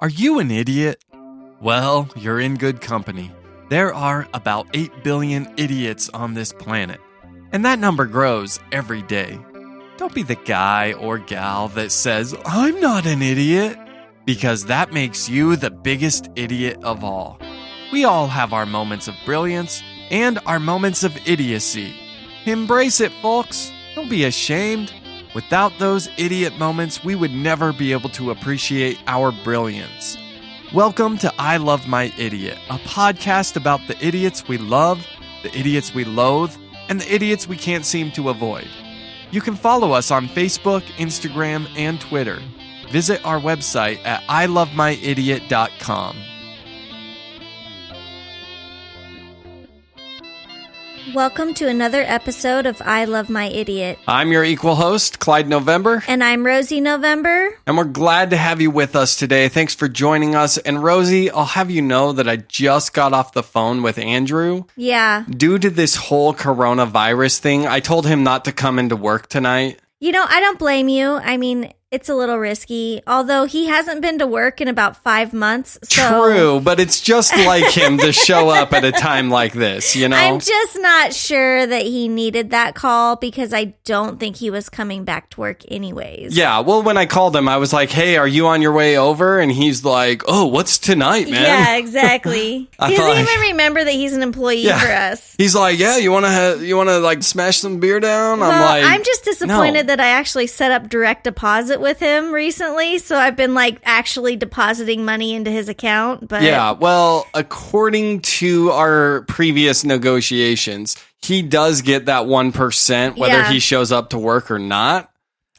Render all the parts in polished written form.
Are you an idiot? Well, you're in good company. There are about 8 billion idiots on this planet, and that number grows every day. Don't be the guy or gal that says, "I'm not an idiot," because that makes you the biggest idiot of all. We all have our moments of brilliance and our moments of idiocy. Embrace it, folks. Don't be ashamed. Without those idiot moments, we would never be able to appreciate our brilliance. Welcome to I Love My Idiot, a podcast about the idiots we love, the idiots we loathe, and the idiots we can't seem to avoid. You can follow us on Facebook, Instagram, and Twitter. Visit our website at ilovemyidiot.com. Welcome to another episode of I Love My Idiot. I'm your equal host, Clyde November. And I'm Rosie November. And we're glad to have you with us today. Thanks for joining us. And Rosie, I'll have you know that I just got off the phone with Andrew. Yeah. Due to this whole coronavirus thing, I told him not to come into work tonight. You know, I don't blame you. I mean, it's a little risky, although he hasn't been to work in about 5 months. So. True, but it's just like him to show up at a time like this, you know? I'm just not sure that he needed that call because I don't think he was coming back to work anyways. Yeah, well, when I called him, I was like, "Hey, are you on your way over?" And he's like, "Oh, what's tonight, man?" Yeah, exactly. He doesn't even remember that he's an employee for us. He's like, "Yeah, you want to like smash some beer down?" Well, I'm like, I'm just disappointed that I actually set up direct deposit with him recently, so I've been like actually depositing money into his account. But yeah, well, according to our previous negotiations, he does get that 1% whether he shows up to work or not.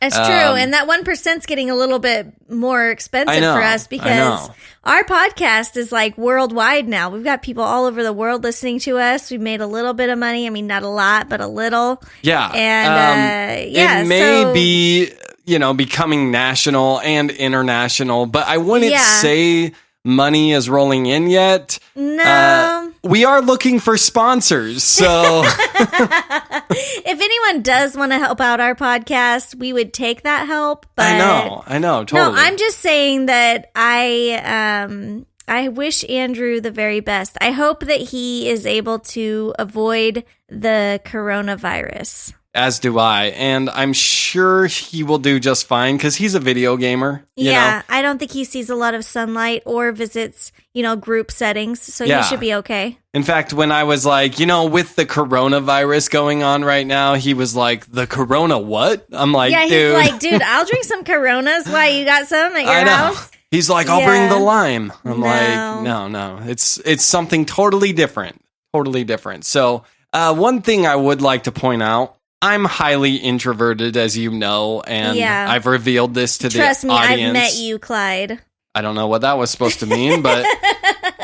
That's true, and that 1%'s getting a little bit more expensive for us because our podcast is like worldwide now. We've got people all over the world listening to us. We've made a little bit of money. I mean, not a lot, but a little. Yeah, and it may be, becoming national and international, but I wouldn't say money is rolling in yet. No. We are looking for sponsors, so if anyone does want to help out our podcast, we would take that help. But I know, totally. No, I'm just saying that I wish Andrew the very best. I hope that he is able to avoid the coronavirus. As do I, and I'm sure he will do just fine because he's a video gamer. You know? I don't think he sees a lot of sunlight or visits, group settings, so he should be okay. In fact, when I was like, with the coronavirus going on right now, he was like, "The corona what?" I'm like, "Dude." He's like, "Dude, I'll drink some Coronas. Why, you got some at your house?" He's like, "I'll bring the lime." I'm like, no. It's something totally different. Totally different. So, one thing I would like to point out, I'm highly introverted, as you know, and I've revealed this to the audience. Trust me, I've met you, Clyde. I don't know what that was supposed to mean, but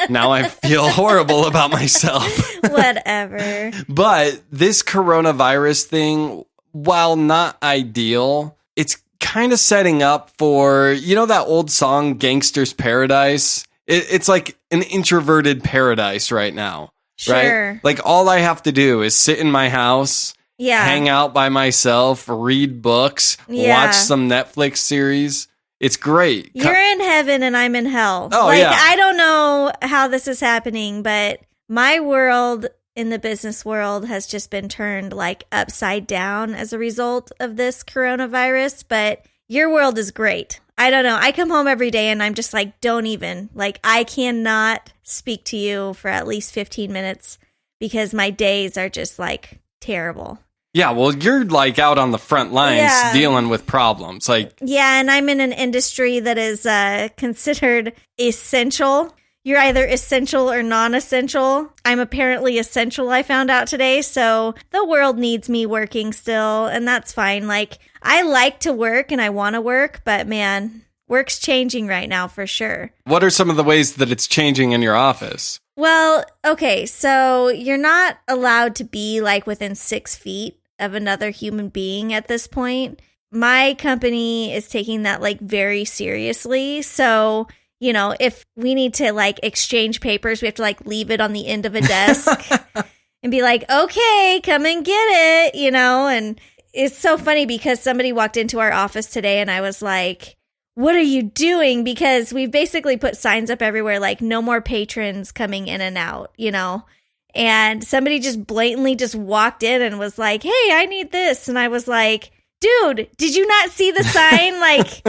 now I feel horrible about myself. Whatever. But this coronavirus thing, while not ideal, it's kind of setting up for, that old song, Gangster's Paradise? It's like an introverted paradise right now. Sure. Right? Like, all I have to do is sit in my house, hang out by myself, read books, watch some Netflix series. It's great. You're in heaven and I'm in hell. Oh, I don't know how this is happening, but my world in the business world has just been turned like upside down as a result of this coronavirus. But your world is great. I don't know. I come home every day and I'm just like, don't even. Like, I cannot speak to you for at least 15 minutes because my days are just like terrible. Yeah, well, you're like out on the front lines dealing with problems. And I'm in an industry that is considered essential. You're either essential or non-essential. I'm apparently essential, I found out today. So the world needs me working still, and that's fine. Like, I like to work and I want to work, but man, work's changing right now for sure. What are some of the ways that it's changing in your office? Well, okay, so you're not allowed to be like within 6 feet of another human being at this point. My company is taking that like very seriously. So, if we need to like exchange papers, we have to like leave it on the end of a desk and be like, "Okay, come and get it," and it's so funny because somebody walked into our office today and I was like, what are you doing? Because we've basically put signs up everywhere, like no more patrons coming in and out, you know? And somebody just blatantly just walked in and was like, hey, I need this. And I was like, dude, did you not see the sign? Like,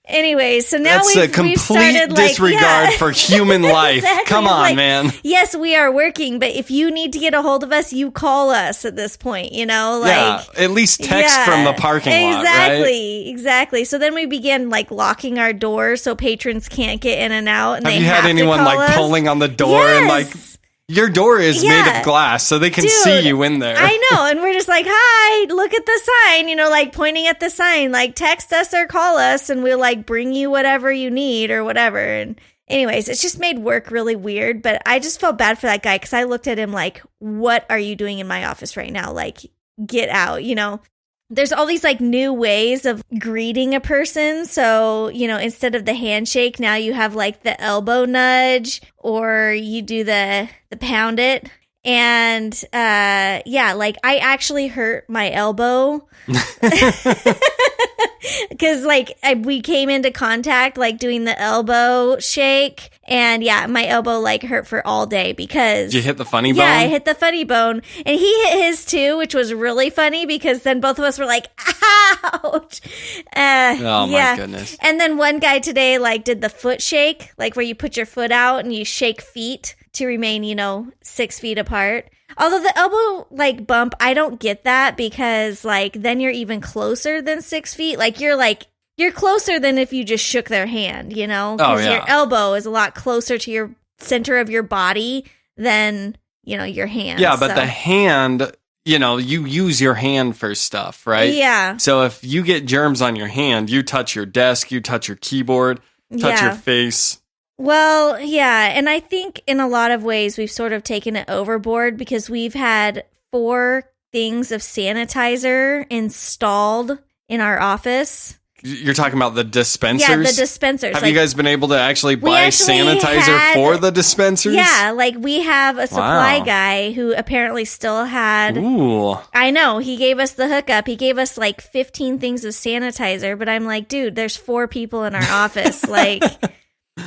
anyways, so now That's a complete started, disregard for human life. Exactly. Come on, like, man. Yes, we are working, but if you need to get a hold of us, you call us at this point, you know? Like, yeah, at least text from the parking lot, right? Exactly. So then we began like locking our doors so patrons can't get in and out. And have they you had anyone like us. pulling on the door and like, your door is made of glass, so they can see you in there. I know. And we're just like, hi, look at the sign, you know, like pointing at the sign, like text us or call us and we'll like bring you whatever you need or whatever. And anyways, it's just made work really weird. But I just felt bad for that guy because I looked at him like, what are you doing in my office right now? Like, get out, you know? There's all these like new ways of greeting a person. So, you know, instead of the handshake, now you have like the elbow nudge or you do the pound it. And yeah, like I actually hurt my elbow because like we came into contact like doing the elbow shake. And yeah, my elbow like hurt for all day because... Did you hit the funny bone? Yeah, I hit the funny bone. And he hit his too, which was really funny because then both of us were like, ouch. Oh my goodness. And then one guy today like did the foot shake, like where you put your foot out and you shake feet to remain, you know, 6 feet apart. Although the elbow like bump, I don't get that because like then you're even closer than 6 feet. Like you're closer than if you just shook their hand, you know? Because your elbow is a lot closer to your center of your body than, you know, your hand. Yeah, but the hand, you know, you use your hand for stuff, right? Yeah. So if you get germs on your hand, you touch your desk, you touch your keyboard, touch your face. Well, yeah. And I think in a lot of ways we've sort of taken it overboard because we've had 4 things of sanitizer installed in our office. You're talking about the dispensers? Yeah, the dispensers. Have you guys been able to actually buy sanitizer for the dispensers? Yeah, like we have a supply guy who apparently still had... Ooh. I know, he gave us the hookup. He gave us like 15 things of sanitizer, but I'm like, dude, there's 4 people in our office. Like,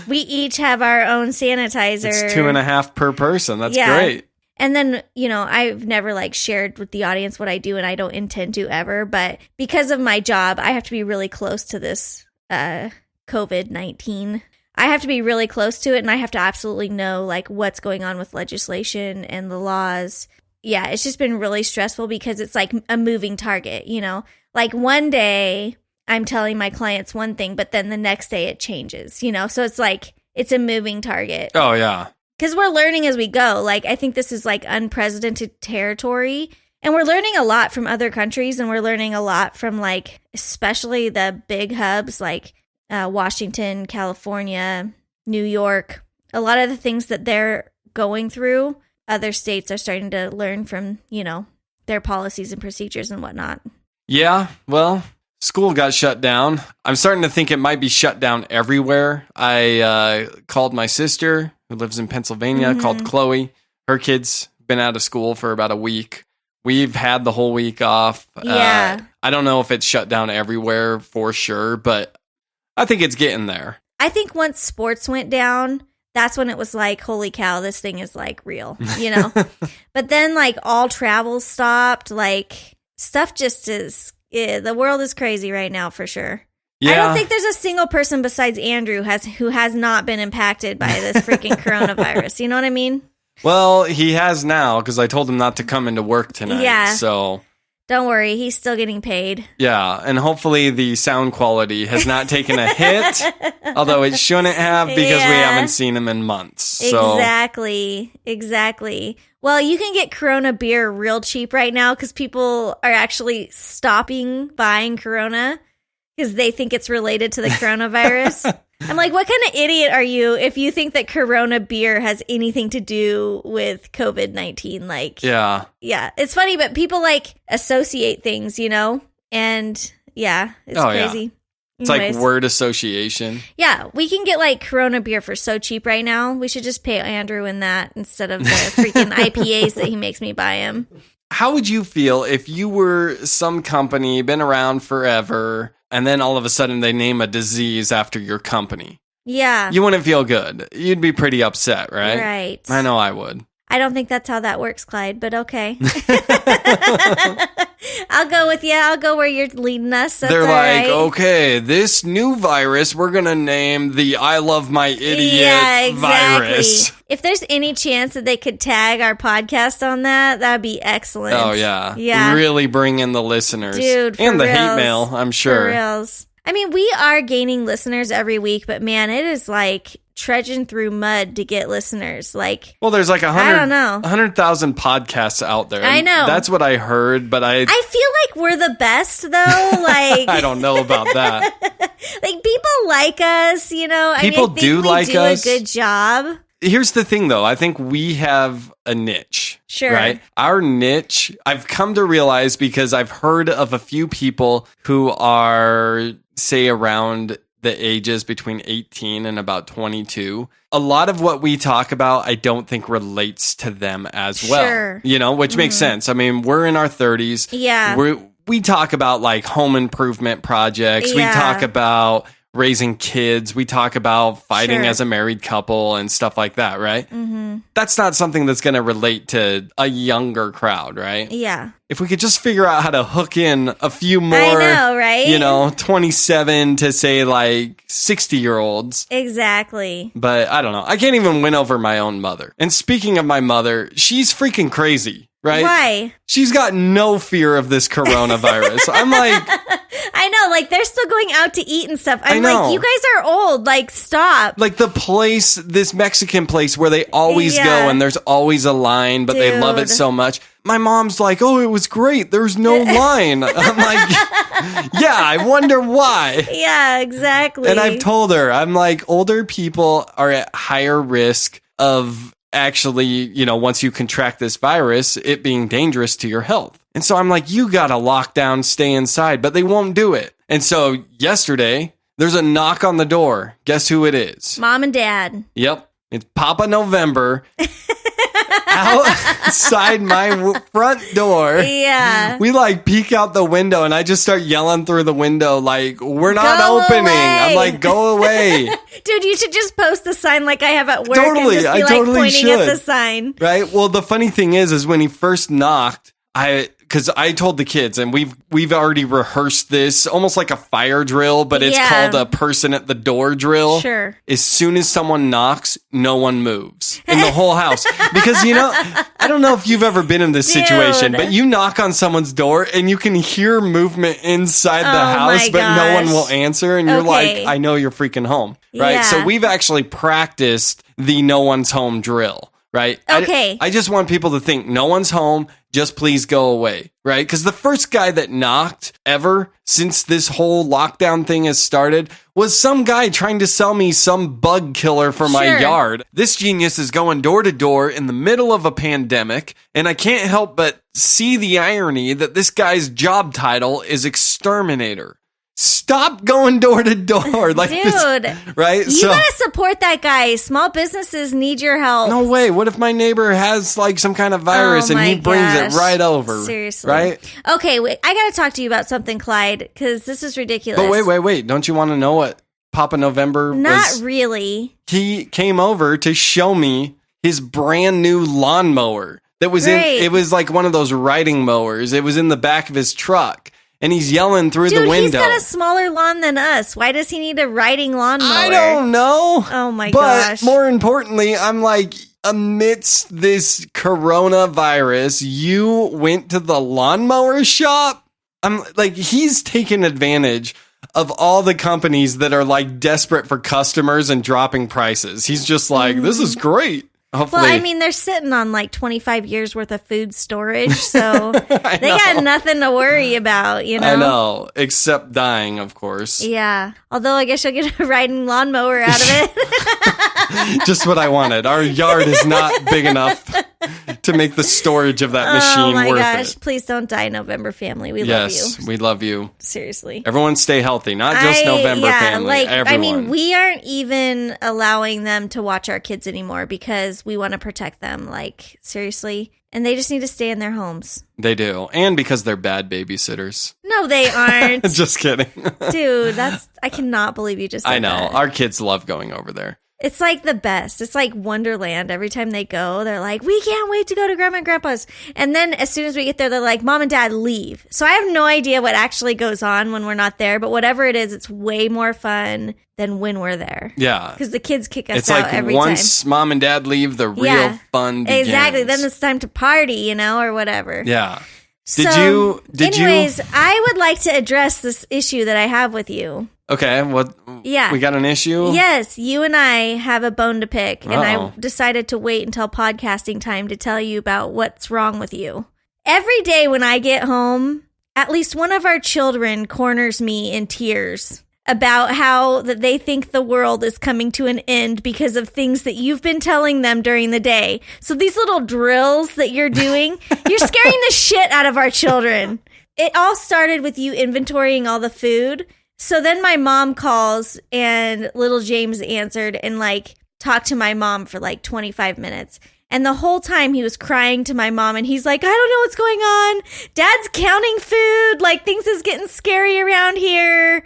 we each have our own sanitizer. It's 2.5 per person. That's great. And then, you know, I've never like shared with the audience what I do and I don't intend to ever. But because of my job, I have to be really close to this COVID-19. I have to be really close to it and I have to absolutely know like what's going on with legislation and the laws. Yeah, it's just been really stressful because it's like a moving target, you know, like one day I'm telling my clients one thing, but then the next day it changes, you know, so it's like it's a moving target. Oh, yeah. Because we're learning as we go. Like, I think this is like unprecedented territory. And we're learning a lot from other countries. And we're learning a lot from like, especially the big hubs like Washington, California, New York. A lot of the things that they're going through, other states are starting to learn from, you know, their policies and procedures and whatnot. Yeah, well, school got shut down. I'm starting to think it might be shut down everywhere. I called my sister, who lives in Pennsylvania, called Chloe. Her kid's been out of school for about a week. We've had the whole week off. Yeah. I don't know if it's shut down everywhere for sure, but I think it's getting there. I think once sports went down, that's when it was like, holy cow, this thing is like real, you know? But then like all travel stopped. Like stuff just is, the world is crazy right now for sure. Yeah. I don't think there's a single person besides Andrew who has not been impacted by this freaking coronavirus. You know what I mean? Well, he has now because I told him not to come into work tonight. Yeah. So don't worry. He's still getting paid. Yeah. And hopefully the sound quality has not taken a hit, although it shouldn't have because we haven't seen him in months. So. Exactly. Well, you can get Corona beer real cheap right now because people are actually stopping buying Corona because they think it's related to the coronavirus. I'm like, what kind of idiot are you if you think that Corona beer has anything to do with COVID-19? Like, yeah, it's funny, but people like associate things, you know, and yeah, it's crazy. Yeah. It's like word association. Yeah, we can get like Corona beer for so cheap right now. We should just pay Andrew in that instead of the freaking IPAs that he makes me buy him. How would you feel if you were some company, been around forever, and then all of a sudden they name a disease after your company. Yeah. You wouldn't feel good. You'd be pretty upset, right? Right. I know I would. I don't think that's how that works, Clyde, but okay. I'll go with you. I'll go where you're leading us. That's They're all like, right. okay, this new virus, we're going to name the I Love My Idiot virus. If there's any chance that they could tag our podcast on that, that'd be excellent. Oh, yeah. Yeah. Really bring in the listeners. Dude, for and the hate reals. mail, I'm sure. For reals. I mean, we are gaining listeners every week, but man, it is like trudging through mud to get listeners. Like, Well, there's like I don't know. 100,000 podcasts out there. I know. That's what I heard, but I feel like we're the best, though. Like, I don't know about that. like people like us, you know. People I think do we like do us. a good job. Here's the thing, though. I think we have a niche. Sure. Right? Our niche, I've come to realize because I've heard of a few people who are, say, around the ages between 18 and about 22. A lot of what we talk about, I don't think relates to them as well. Sure. You know, which makes sense. I mean, we're in our 30s. Yeah. We talk about like home improvement projects. Yeah. We talk about raising kids. We talk about fighting Sure. as a married couple and stuff like that, right? Mm-hmm. That's not something that's going to relate to a younger crowd, right? Yeah. If we could just figure out how to hook in a few more, I know, right? you know, 27 to say like 60-year-olds. Exactly. But I don't know. I can't even win over my own mother. And speaking of my mother, she's freaking crazy, right? Why? She's got no fear of this coronavirus. I'm like, I know, like they're still going out to eat and stuff. I'm know. like, you guys are old. Like, stop. like the place, this Mexican place where they always Yeah. go and there's always a line, but they love it Dude. so much. My mom's like, oh, it was great. There's no line. I'm like, yeah, I wonder why. Yeah, exactly. And I've told her, I'm like, older people are at higher risk of actually, you know, once you contract this virus, it being dangerous to your health. And so I'm like, you got to lock down, stay inside, but they won't do it. And so yesterday, there's a knock on the door. Guess who it is? Mom and Dad. Yep. It's Papa November outside my front door. Yeah. We like peek out the window and I just start yelling through the window like, we're not Go opening. away. I'm like, go away. Dude, you should just post the sign like I have at work Totally, and just I be like totally pointing at should. the sign. Right? Well, the funny thing is when he first knocked, because I told the kids, and we've already rehearsed this, almost like a fire drill, but it's Yeah. called a person at the door drill. Sure. As soon as someone knocks, no one moves in the whole house. Because, you know, I don't know if you've ever been in this situation, Dude. but you knock on someone's door and you can hear movement inside the Oh house, my but no one gosh. will answer. And you're Okay. like, I know you're freaking home. Right? Yeah. So we've actually practiced the no one's home drill. Right? Okay. I just want people to think no one's home. Just please go away. Right? Because the first guy that knocked ever since this whole lockdown thing has started was some guy trying to sell me some bug killer for my Sure. yard. This genius is going door to door in the middle of a pandemic. And I can't help but see the irony that this guy's job title is exterminator. Stop going door to door. Like Dude. this, right? You gotta support that guy. Small businesses need your help. No way. What if my neighbor has like some kind of virus Oh and he my brings gosh. it right over? Seriously. Right? Okay, wait, I gotta talk to you about something, Clyde, because this is ridiculous. But wait. Don't you want to know what Papa November Not was? really. He came over to show me his brand new lawnmower that was Great. it was like one of those riding mowers. It was in the back of his truck. And he's yelling through Dude, the window. he's got a smaller lawn than us. Why does he need a riding lawnmower? I don't know. Oh my but gosh. more importantly, I'm like, amidst this coronavirus, you went to the lawnmower shop? I'm like, he's taking advantage of all the companies that are like desperate for customers and dropping prices. He's just like, this is great. Hopefully. Well, I mean, they're sitting on like 25 years worth of food storage, so they got nothing to worry about, you know? I know, except dying, of course. Yeah. Although I guess you'll get a riding lawnmower out of it. Just what I wanted. Our yard is not big enough to make the storage of that machine Oh my worth gosh. it. Please don't die, November family. We love you. Yes, we love you. Seriously. Everyone stay healthy, not just November family. Like, everyone. I mean, we aren't even allowing them to watch our kids anymore because we want to protect them. Like, seriously. And they just need to stay in their homes. They do. And because they're bad babysitters. No, they aren't. Just kidding. Dude, I cannot believe you just said I know. that. Our kids love going over there. It's like the best. It's like Wonderland. Every time they go, they're like, we can't wait to go to Grandma and Grandpa's. And then as soon as we get there, they're like, Mom and Dad, leave. So I have no idea what actually goes on when we're not there. But whatever it is, it's way more fun than when we're there. Yeah. Because the kids kick us It's out like every once time. Mom and Dad leave, the real Yeah. fun begins. Exactly. Then it's time to party, or whatever. Yeah. So, Did anyways, you? I would like to address this issue that I have with you. Okay. What? Yeah. We got an issue? Yes, you and I have a bone to pick, and I Uh-oh. decided to wait until podcasting time to tell you about what's wrong with you. Every day when I get home, at least one of our children corners me in tears about how that they think the world is coming to an end because of things that you've been telling them during the day. So these little drills that you're doing, you're scaring the shit out of our children. It all started with you inventorying all the food. So then my mom calls and little James answered and talked to my mom for 25 minutes. And the whole time he was crying to my mom and he's like, I don't know what's going on. Dad's counting food. Things is getting scary around here.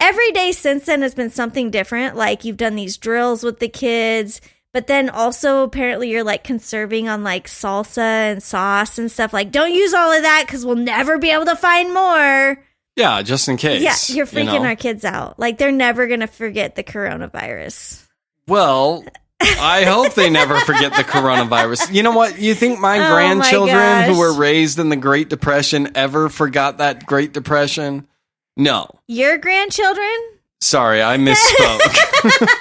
Every day since then has been something different. You've done these drills with the kids, but then also apparently you're conserving on salsa and sauce and stuff. Don't use all of that because we'll never be able to find more. Yeah, just in case. Yeah, you're freaking our kids out. They're never going to forget the coronavirus. Well, I hope they never forget the coronavirus. You know what? You think my Oh grandchildren my gosh. who were raised in the Great Depression ever forgot that Great Depression? No. Your grandchildren? Sorry, I misspoke.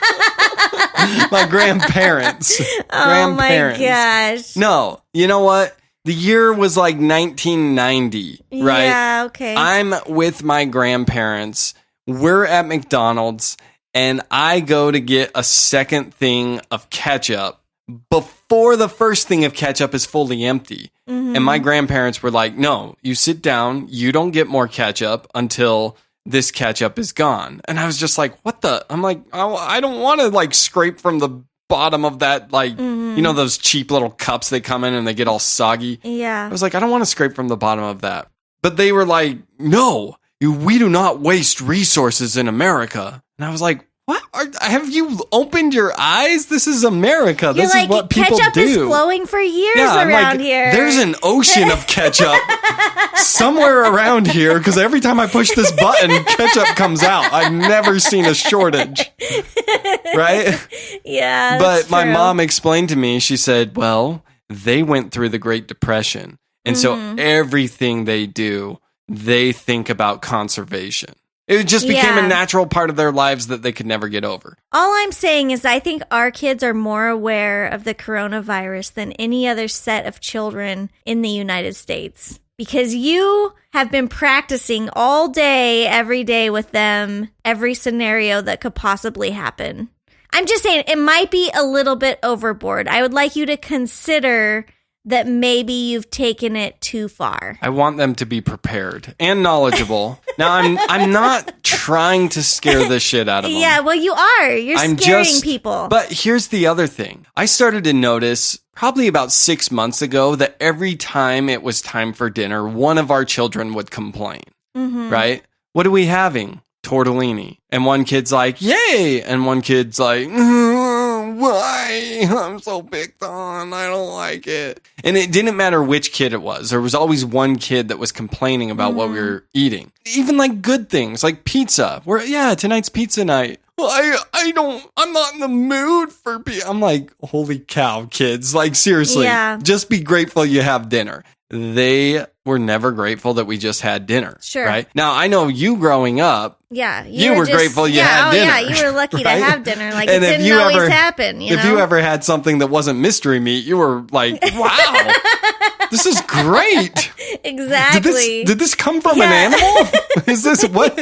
My grandparents. Oh my gosh. No, you know what? The year was 1990, right? Yeah, okay. I'm with my grandparents. We're at McDonald's, and I go to get a second thing of ketchup before the first thing of ketchup is fully empty. Mm-hmm. And my grandparents were like, no, you sit down. You don't get more ketchup until this ketchup is gone. And I was just like, what the? I'm like, oh, I don't want to scrape from the bottom of that, those cheap little cups they come in and they get all soggy. Yeah. I was like, I don't want to scrape from the bottom of that. But they were like, no, we do not waste resources in America. And I was like, what? Have you opened your eyes? This is America. You're This is what people ketchup do. is flowing for years I'm around here. There's an ocean of ketchup somewhere around here because every time I push this button, ketchup comes out. I've never seen a shortage. Right? Yeah. But that's my true. mom explained to me, she said, well, they went through the Great Depression. And so everything they do, they think about conservation. It just became Yeah. a natural part of their lives that they could never get over. All I'm saying is I think our kids are more aware of the coronavirus than any other set of children in the United States. Because you have been practicing all day, every day with them, every scenario that could possibly happen. I'm just saying it might be a little bit overboard. I would like you to consider that maybe you've taken it too far. I want them to be prepared and knowledgeable. Now, I'm not trying to scare the shit out of them. Yeah, well, you are. You're scaring people. But here's the other thing. I started to notice probably about 6 months ago that every time it was time for dinner, one of our children would complain, right? What are we having? Tortellini. And one kid's like, yay! And one kid's like, why? I'm so picked on. I don't like it. And it didn't matter which kid it was. There was always one kid that was complaining about what we were eating. Even good things like pizza. Tonight's pizza night. Well, I'm not in the mood for pizza. I'm like, holy cow, kids. Seriously, just be grateful you have dinner. They were never grateful that we just had dinner. Sure. Right? Now, I know you growing up, yeah, you were grateful you had dinner. Yeah, you were lucky to right? have dinner. It And if didn't you always ever- happen. If you ever had something that wasn't mystery meat, you were like, wow, this is great. Exactly. Did this come from an animal? Is this what?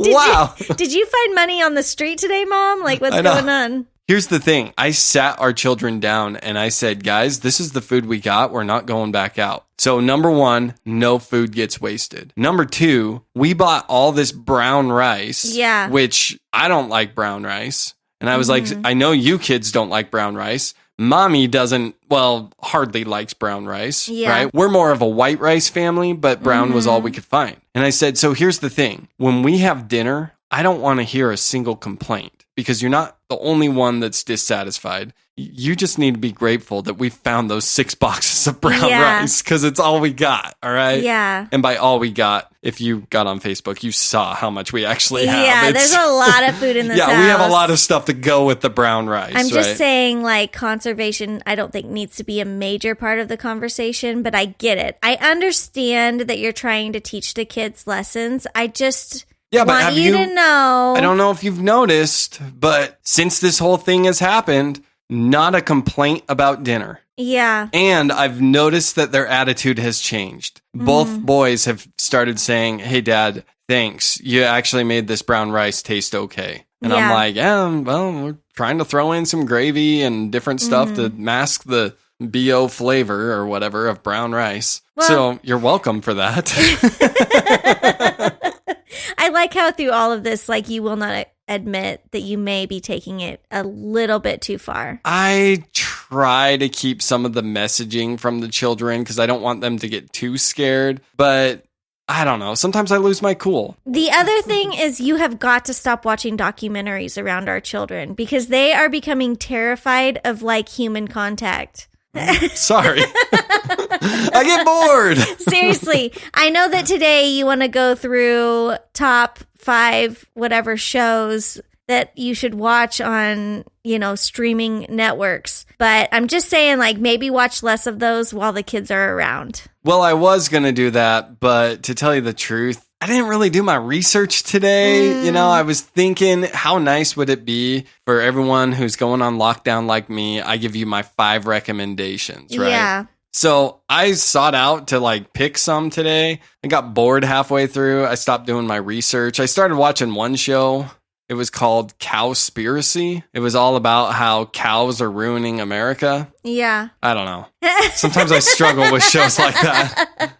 Wow. Did you find money on the street today, Mom? What's I know. going on? Here's the thing. I sat our children down and I said, guys, this is the food we got. We're not going back out. So number one, no food gets wasted. Number two, we bought all this brown rice, which I don't like brown rice. And I was like, I know you kids don't like brown rice. Mommy doesn't, hardly likes brown rice, right? We're more of a white rice family, but brown was all we could find. And I said, so here's the thing. When we have dinner, I don't want to hear a single complaint because you're not the only one that's dissatisfied. You just need to be grateful that we found those 6 boxes of brown rice because it's all we got, all right? Yeah. And by all we got, if you got on Facebook, you saw how much we actually have. Yeah, there's a lot of food in this house. We have a lot of stuff to go with the brown rice. I'm just saying, like, conservation, I don't think needs to be a major part of the conversation, but I get it. I understand that you're trying to teach the kids lessons. I just... want you to know. I don't know if you've noticed, but since this whole thing has happened, not a complaint about dinner. Yeah. And I've noticed that their attitude has changed. Both boys have started saying, hey, Dad, thanks. You actually made this brown rice taste okay. And I'm like, we're trying to throw in some gravy and different stuff to mask the BO flavor or whatever of brown rice. Well, so you're welcome for that. I like how through all of this, like, you will not admit that you may be taking it a little bit too far. I try to keep some of the messaging from the children because I don't want them to get too scared, but I don't know. Sometimes I lose my cool. The other thing is you have got to stop watching documentaries around our children because they are becoming terrified of, like, human contact. Sorry. I get bored. Seriously. I know that today you want to go through top 5 whatever shows that you should watch on, streaming networks. But I'm just saying, like, maybe watch less of those while the kids are around. Well, I was going to do that, but to tell you the truth, I didn't really do my research today. I was thinking, how nice would it be for everyone who's going on lockdown like me? I give you my 5 recommendations, right? Yeah. So I sought out to, like, pick some today. I got bored halfway through. I stopped doing my research. I started watching one show. It was called Cowspiracy. It was all about how cows are ruining America. Yeah. I don't know. Sometimes I struggle with shows like that.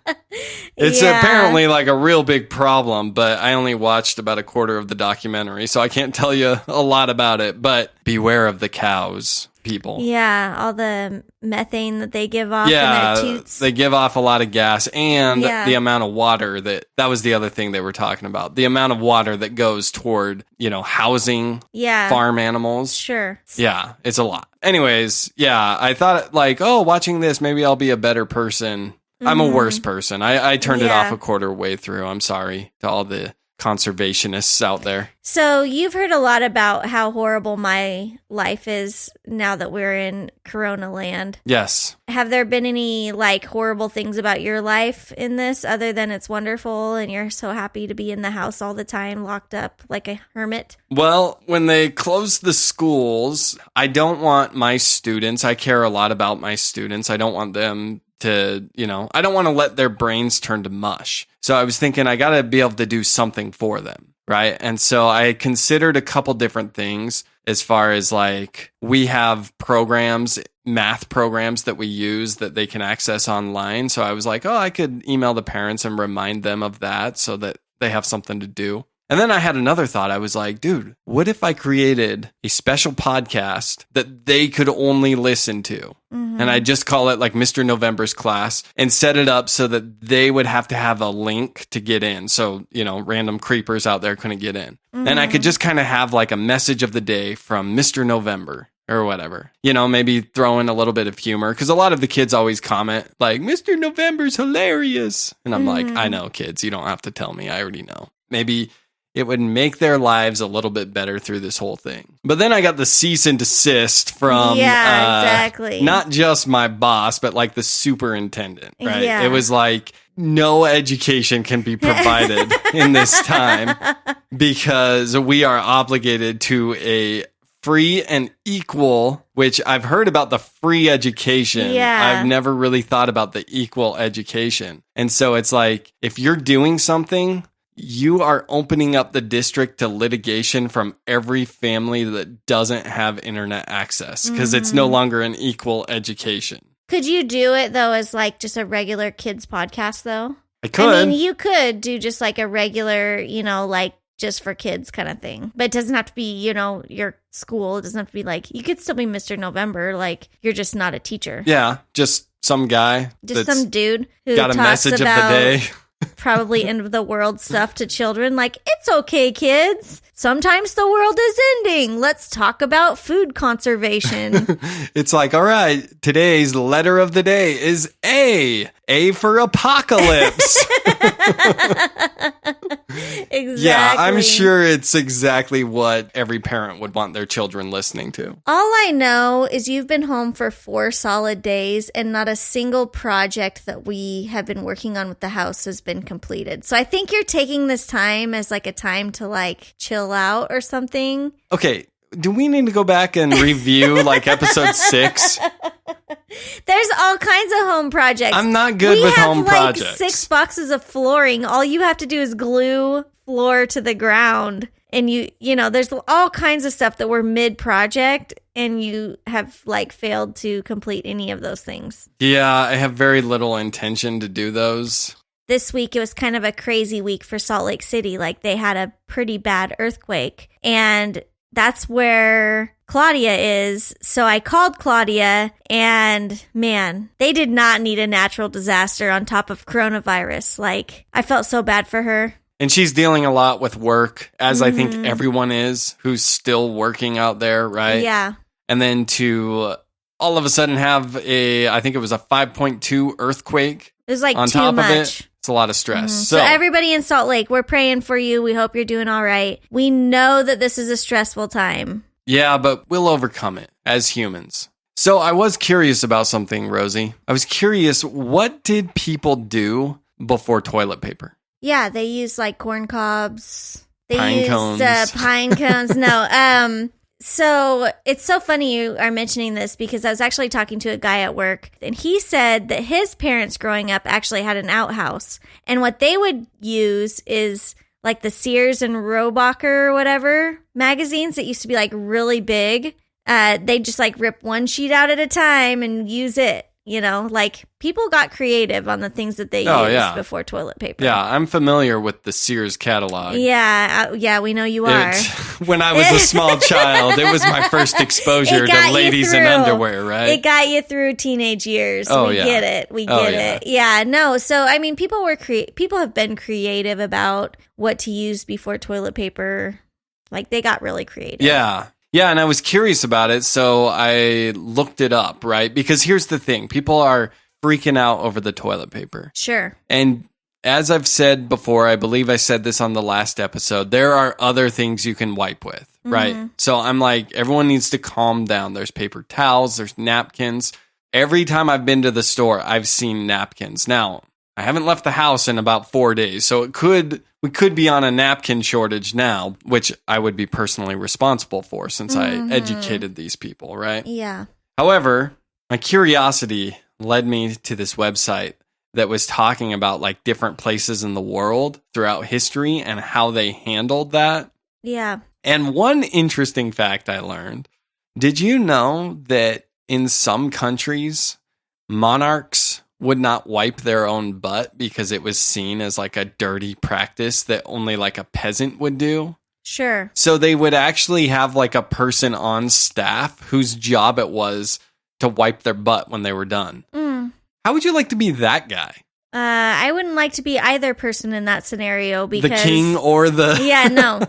It's apparently like a real big problem, but I only watched about a quarter of the documentary, so I can't tell you a lot about it. But beware of the cows, people. Yeah, all the methane that they give off in their toots. They give off a lot of gas, and the amount of water that was the other thing they were talking about. The amount of water that goes toward, housing farm animals. Sure. Yeah, it's a lot. Anyways, I thought, like, watching this, maybe I'll be a better person. I'm a worse person. I turned it off a quarter way through. I'm sorry to all the conservationists out there. So you've heard a lot about how horrible my life is now that we're in Corona land. Yes. Have there been any, like, horrible things about your life in this other than it's wonderful and you're so happy to be in the house all the time, locked up like a hermit? Well, when they closed the schools, I don't want my students, I care a lot about my students. I don't want them to, I don't want to let their brains turn to mush. So I was thinking I got to be able to do something for them, right? And so I considered a couple different things as far as, like, we have programs, math programs that we use that they can access online. So I was like, I could email the parents and remind them of that so that they have something to do. And then I had another thought. I was like, dude, what if I created a special podcast that they could only listen to? And I just call it, like, Mr. November's Class and set it up so that they would have to have a link to get in. So, random creepers out there couldn't get in. And I could just kind of have, like, a message of the day from Mr. November or whatever. Maybe throw in a little bit of humor because a lot of the kids always comment, like, Mr. November's hilarious. And I'm like, I know, kids, you don't have to tell me. I already know. Maybe it would make their lives a little bit better through this whole thing. But then I got the cease and desist from exactly. Not just my boss, but, like, the superintendent, right? Yeah. It was like, no education can be provided in this time because we are obligated to a free and equal, which I've heard about the free education. Yeah. I've never really thought about the equal education. And so it's like, if you're doing something, you are opening up the district to litigation from every family that doesn't have internet access because it's no longer an equal education. Could you do it, though, as like just a regular kids podcast, though? I could. I mean, you could do just like a regular, like just for kids kind of thing. But it doesn't have to be, your school. It doesn't have to be like, you could still be Mr. November. Like, you're just not a teacher. Yeah, just some guy. Just some dude who got a talks message about of the day. probably end of the world stuff to children. Like, it's okay, kids. Sometimes the world is ending. Let's talk about food conservation. It's like, all right, today's letter of the day is A. A for apocalypse. Exactly. Yeah, I'm sure it's exactly what every parent would want their children listening to. All I know is you've been home for 4 solid days and not a single project that we have been working on with the house has been completed. So I think you're taking this time as like a time to like chill out or something. Okay, do we need to go back and review like episode 6? There's all kinds of home projects. I'm not good with home projects. We have like 6 boxes of flooring. All you have to do is glue floor to the ground. And there's all kinds of stuff that we're mid-project and you have like failed to complete any of those things. Yeah, I have very little intention to do those. This week, it was kind of a crazy week for Salt Lake City. Like, they had a pretty bad earthquake. And that's where Claudia is. So I called Claudia, and man, they did not need a natural disaster on top of coronavirus. Like, I felt so bad for her. And she's dealing a lot with work, as I think everyone is who's still working out there, right? Yeah. And then to all of a sudden have I think it was a 5.2 earthquake. It was like on too top much. Of it. It's a lot of stress. So everybody in Salt Lake, we're praying for you. We hope you're doing all right. We know that this is a stressful time. Yeah, but we'll overcome it as humans. So I was curious about something, Rosie. I was curious, what did people do before toilet paper? Yeah, they use like corn cobs. They pine cones. Pine cones. No. So it's so funny you are mentioning this because I was actually talking to a guy at work and he said that his parents growing up actually had an outhouse. And what they would use is like the Sears and Roebucker or whatever magazines that used to be like really big. They just like rip one sheet out at a time and use it. Like people got creative on the things that they used before toilet paper. Yeah, I'm familiar with the Sears catalog. Yeah, we know you are. When I was a small child, it was my first exposure to ladies in underwear, right? It got you through teenage years. We get it. We get it. Yeah, no. So, I mean, people have been creative about what to use before toilet paper. Like, they got really creative. Yeah, and I was curious about it, so I looked it up, right? Because here's the thing. People are freaking out over the toilet paper. Sure. And as I've said before, I believe I said this on the last episode, there are other things you can wipe with, right? So I'm like, everyone needs to calm down. There's paper towels, there's napkins. Every time I've been to the store, I've seen napkins. Now, I haven't left the house in about 4 days, so we could be on a napkin shortage now, which I would be personally responsible for since I educated these people, right? Yeah. However, my curiosity led me to this website that was talking about like different places in the world throughout history and how they handled that. Yeah. And one interesting fact I learned, did you know that in some countries, monarchs would not wipe their own butt because it was seen as like a dirty practice that only like a peasant would do? Sure. So they would actually have like a person on staff whose job it was to wipe their butt when they were done. How would you like to be that guy? I wouldn't like to be either person in that scenario because the king or the Yeah, no.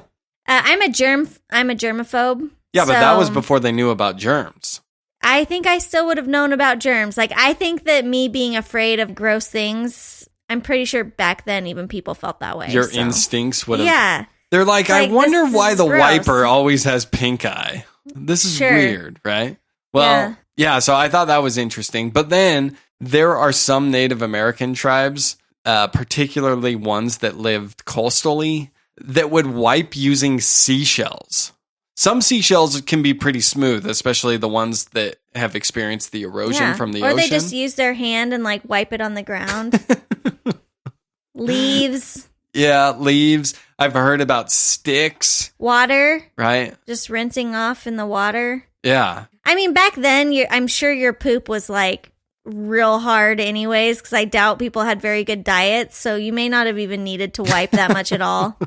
I'm a germaphobe. Yeah, but that was before they knew about germs. I think I still would have known about germs. Like, I think that me being afraid of gross things, I'm pretty sure back then even people felt that way. Your instincts would have. Yeah. They're like, I wonder why the wiper always has pink eye. This is weird, right? Well, yeah, so I thought that was interesting. But then there are some Native American tribes, particularly ones that lived coastally, that would wipe using seashells. Some seashells can be pretty smooth, especially the ones that have experienced the erosion from the ocean. Or they just use their hand and like wipe it on the ground. Leaves. Yeah, leaves. I've heard about sticks, Water, right? just rinsing off in the water. Yeah. I mean, back then, I'm sure your poop was like real hard anyways, because I doubt people had very good diets. So you may not have even needed to wipe that much at all.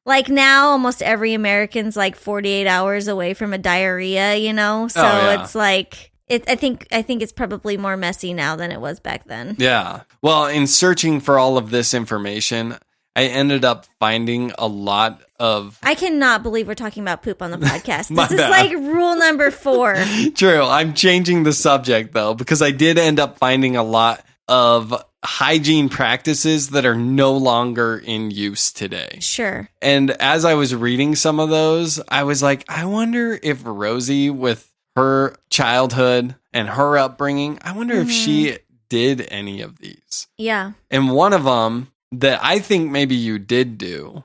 Like now, almost every American's like 48 hours away from a diarrhea, you know? So it's like, I think it's probably more messy now than it was back then. Yeah. Well, in searching for all of this information, I ended up finding a lot of... I cannot believe we're talking about poop on the podcast. This is bad. like rule number 4. True. I'm changing the subject, though, because I did end up finding a lot of hygiene practices that are no longer in use today. Sure. And as I was reading some of those, I was like, I wonder if Rosie, with her childhood and her upbringing, I wonder if she did any of these. Yeah. And one of them that I think maybe you did do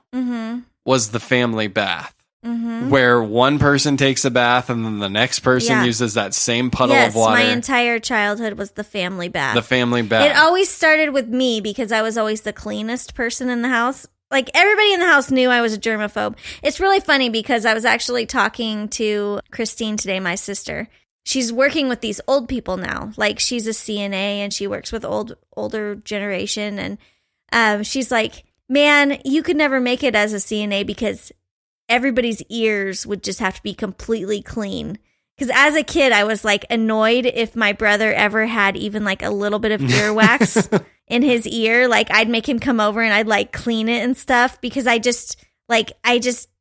was the family bath. Where one person takes a bath and then the next person uses that same puddle of water. Yes, my entire childhood was the family bath. The family bath. It always started with me because I was always the cleanest person in the house. Like, everybody in the house knew I was a germaphobe. It's really funny because I was actually talking to Christine today, my sister. She's working with these old people now. Like, she's a CNA and she works with older generation. And she's like, man, you could never make it as a CNA because everybody's ears would just have to be completely clean. Because as a kid, I was like annoyed if my brother ever had even like a little bit of earwax in his ear. Like, I'd make him come over and I'd like clean it and stuff because I just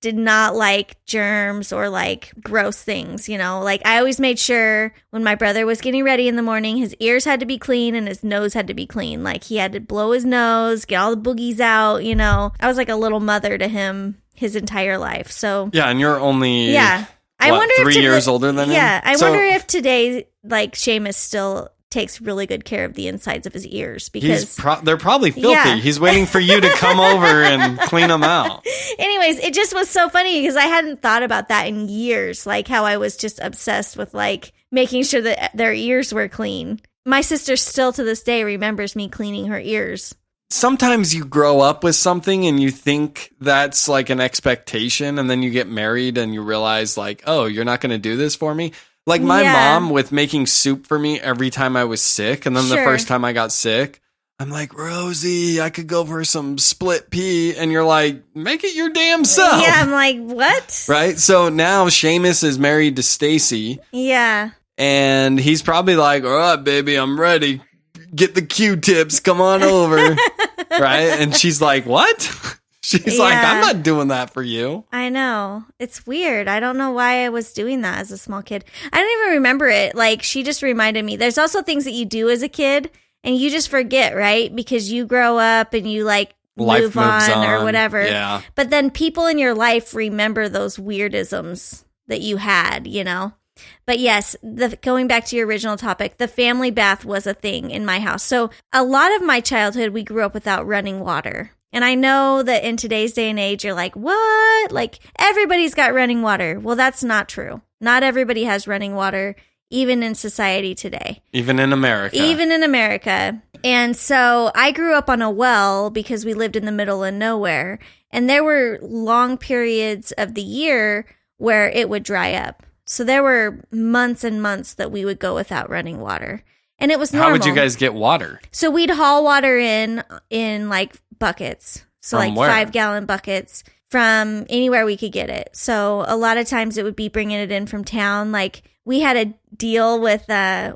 did not like germs or like gross things, you know? Like, I always made sure when my brother was getting ready in the morning, his ears had to be clean and his nose had to be clean. Like, he had to blow his nose, get all the boogies out, you know? I was like a little mother to him his entire life. So yeah, and you're only I wonder 3 years older than him? Yeah, I wonder if today like Seamus still takes really good care of the insides of his ears because they're probably filthy. Yeah. He's waiting for you to come over and clean them out. Anyways, it just was so funny because I hadn't thought about that in years, like how I was just obsessed with like making sure that their ears were clean. My sister still to this day remembers me cleaning her ears. Sometimes you grow up with something and you think that's like an expectation, and then you get married and you realize like, oh, you're not going to do this for me. Like my mom with making soup for me every time I was sick. And then the first time I got sick, I'm like, Rosie, I could go for some split pea. And you're like, make it your damn self. Yeah, I'm like, what? Right? So now Seamus is married to Stacy. Yeah. And he's probably like, all right, baby, I'm ready. Get the Q-tips. Come on over. Right? And she's like, what? She's like, I'm not doing that for you. I know. It's weird. I don't know why I was doing that as a small kid. I don't even remember it. Like, she just reminded me. There's also things that you do as a kid and you just forget, right? Because you grow up and you like move on or whatever. Yeah. But then people in your life remember those weirdisms that you had, you know? But yes, going back to your original topic, the family bath was a thing in my house. So a lot of my childhood, we grew up without running water. And I know that in today's day and age, you're like, what? Like, everybody's got running water. Well, that's not true. Not everybody has running water, even in society today. Even in America. Even in America. And so I grew up on a well because we lived in the middle of nowhere. And there were long periods of the year where it would dry up. So there were months and months that we would go without running water. And it was normal. How would you guys get water? So we'd haul water in like buckets. So From like where? 5-gallon buckets from anywhere we could get it. So a lot of times it would be bringing it in from town. Like we had a deal with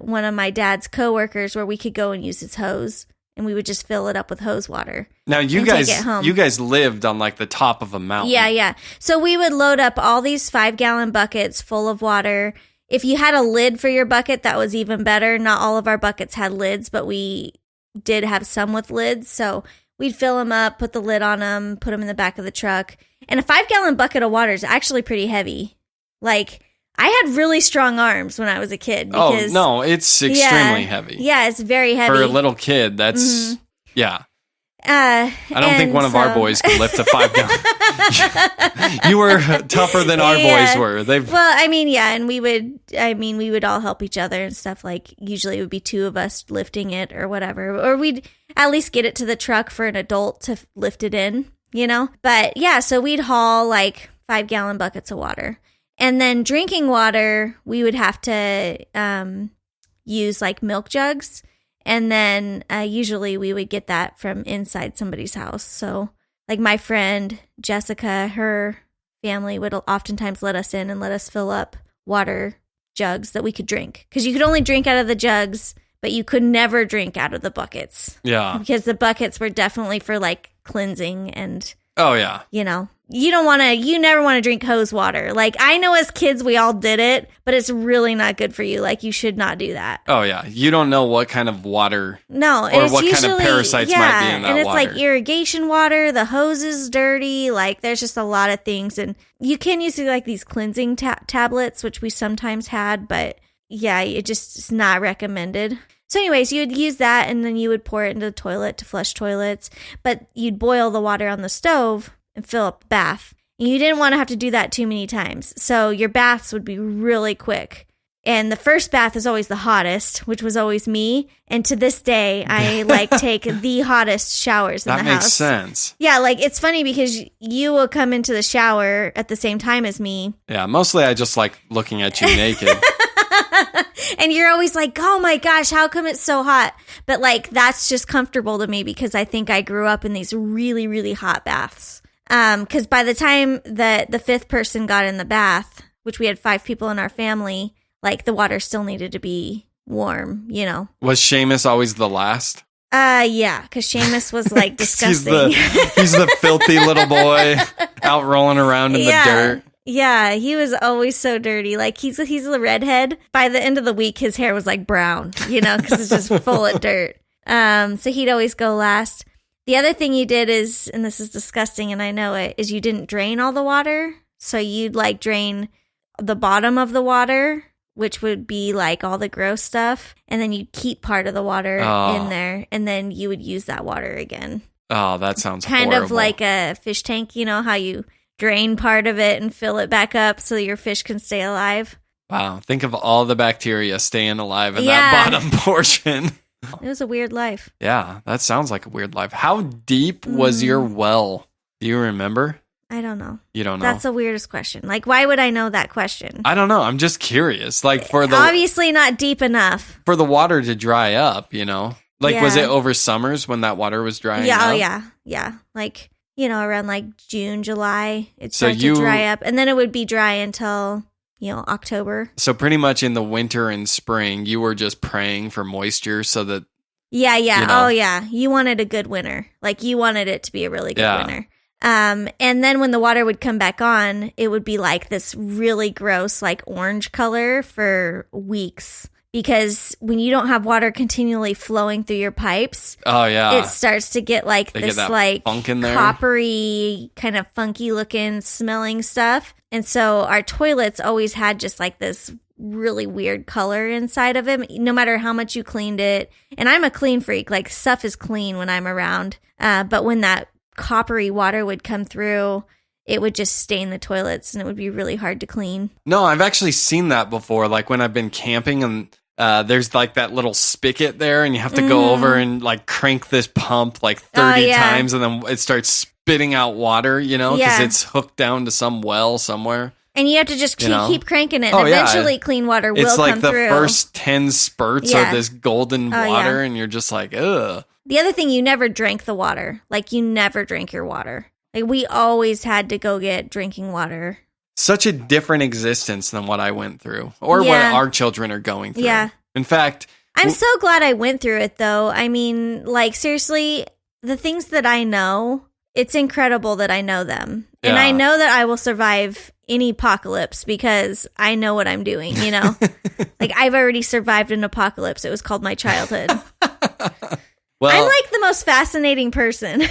one of my dad's coworkers where we could go and use his hose. And we would just fill it up with hose water. Now you guys lived on like the top of a mountain. Yeah. So we would load up all these 5-gallon buckets full of water. If you had a lid for your bucket, that was even better. Not all of our buckets had lids, but we did have some with lids. So we'd fill them up, put the lid on them, put them in the back of the truck. And a 5-gallon bucket of water is actually pretty heavy. Like, I had really strong arms when I was a kid. Because, it's extremely heavy. Yeah, it's very heavy. For a little kid, that's, yeah. I don't think one of our boys could lift a 5-gallon. You were tougher than our boys were. And we would all help each other and stuff. Like, usually it would be 2 of us lifting it or whatever. Or we'd at least get it to the truck for an adult to lift it in. But yeah, so we'd haul like 5-gallon buckets of water. And then drinking water, we would have to use like milk jugs. And then usually we would get that from inside somebody's house. So like my friend Jessica, her family would oftentimes let us in and let us fill up water jugs that we could drink. Because you could only drink out of the jugs, but you could never drink out of the buckets. Yeah. Because the buckets were definitely for like cleansing and, Oh, yeah. you never want to drink hose water. Like I know as kids, we all did it, but it's really not good for you. Like you should not do that. Oh, yeah. You don't know what kind of water No, or it's what usually, kind of parasites might be in that and it's water. like irrigation water. The hose is dirty. Like there's just a lot of things, and you can use like these cleansing tablets, which we sometimes had, but yeah, it just is not recommended. So anyways, you would use that, and then you would pour it into the toilet to flush toilets, but you'd boil the water on the stove and fill up the bath. And you didn't want to have to do that too many times, so your baths would be really quick. And the first bath is always the hottest, which was always me. And to this day, I like take the hottest showers in the house. That makes sense. Yeah, like it's funny because you will come into the shower at the same time as me. Yeah, mostly I just like looking at you naked. And you're always like, oh my gosh, how come it's so hot? But like, that's just comfortable to me because I think I grew up in these really, really hot baths. Because by the time that the fifth person got in the bath, which we had 5 people in our family, like the water still needed to be warm, Was Seamus always the last? Yeah, because Seamus was like disgusting. he's the filthy little boy out rolling around in the dirt. Yeah, he was always so dirty. Like he's a redhead. By the end of the week, his hair was like brown, because it's just full of dirt. So he'd always go last. The other thing you did is, and this is disgusting, and I know it, is you didn't drain all the water. So you'd like drain the bottom of the water, which would be like all the gross stuff, and then you'd keep part of the water in there, and then you would use that water again. Oh, that sounds kind horrible. of like a fish tank, how you drain part of it and fill it back up so your fish can stay alive. Wow, think of all the bacteria staying alive in that bottom portion. It was a weird life. Yeah, that sounds like a weird life. How deep was your well? Do you remember? I don't know. You don't know? That's the weirdest question. Like, why would I know that question? I don't know. I'm just curious. Like obviously not deep enough for the water to dry up. Like was it over summers when that water was drying up? Oh yeah. Like around like June, July, it started to dry up, and then it would be dry until October. So pretty much in the winter and spring, you were just praying for moisture so that. Yeah. Oh yeah. You wanted a good winter. Like you wanted it to be a really good winter. And then when the water would come back on, it would be like this really gross, like orange color for weeks. Because when you don't have water continually flowing through your pipes, it starts to get like this like funk in there. Coppery, kind of funky looking, smelling stuff. And so our toilets always had just like this really weird color inside of it, no matter how much you cleaned it. And I'm a clean freak. Like stuff is clean when I'm around. But when that coppery water would come through, it would just stain the toilets and it would be really hard to clean. No, I've actually seen that before. Like when I've been camping and there's like that little spigot there and you have to go over and like crank this pump like 30 times and then it starts spitting out water, because it's hooked down to some well somewhere. And you have to just keep cranking it and eventually clean water will come through. It's like the first 10 spurts of this golden water and you're just like, ugh. The other thing, you never drank the water. Like you never drank your water. Like we always had to go get drinking water. Such a different existence than what I went through or what our children are going through. Yeah. In fact, I'm so glad I went through it though. I mean, like seriously, the things that I know, it's incredible that I know them. Yeah. And I know that I will survive any apocalypse because I know what I'm doing, Like I've already survived an apocalypse. It was called my childhood. Well, I'm like the most fascinating person.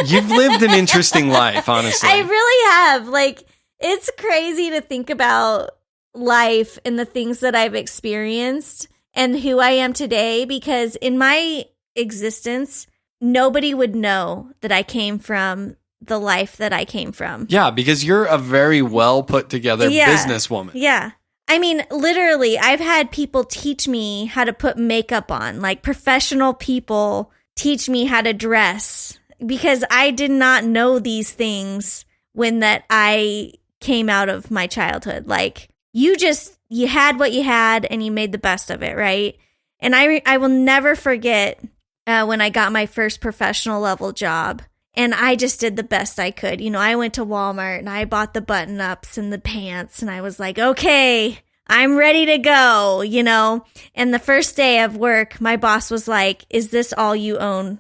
You've lived an interesting life, honestly. I really have. Like, it's crazy to think about life and the things that I've experienced and who I am today, because in my existence, nobody would know that I came from the life that I came from. Yeah, because you're a very well put together businesswoman. Yeah. I mean, literally, I've had people teach me how to put makeup on, like professional people teach me how to dress. because I did not know these things when that I came out of my childhood. Like, you had what you had and you made the best of it, right? And I will never forget when I got my first professional level job, and I just did the best I could. You know, I went to Walmart and I bought the button ups and the pants, and I was like, okay, I'm ready to go, you know? And the first day of work, my boss was like, is this all you own?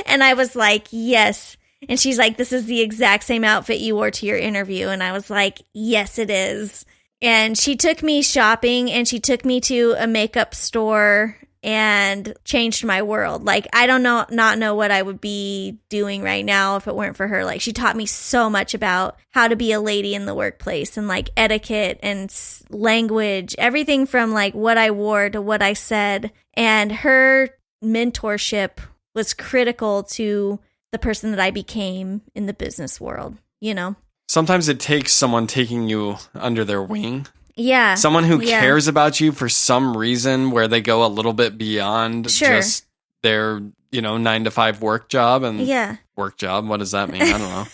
And I was like, yes. And she's like, this is the exact same outfit you wore to your interview. And I was like, yes, it is. And she took me shopping, and she took me to a makeup store and changed my world. Like, I don't not know what I would be doing right now if it weren't for her. Like, she taught me so much about how to be a lady in the workplace, and like etiquette and language, everything from like what I wore to what I said. And her mentorship was critical to the person that I became in the business world, you know? Sometimes it takes someone taking you under their wing. Yeah. Someone who cares about you for some reason, where they go a little bit beyond just their, 9-to-5 work job and work job. What does that mean? I don't know.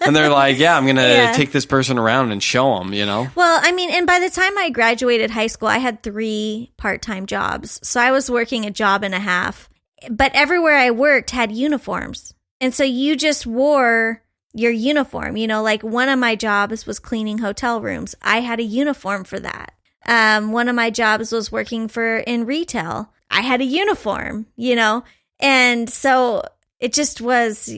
And they're like, I'm going to take this person around and show them, Well, I mean, and by the time I graduated high school, I had 3 part-time jobs. So I was working a job and a half, but everywhere I worked had uniforms. And so you just wore your uniform, like one of my jobs was cleaning hotel rooms. I had a uniform for that. One of my jobs was working in retail. I had a uniform, and so it just was,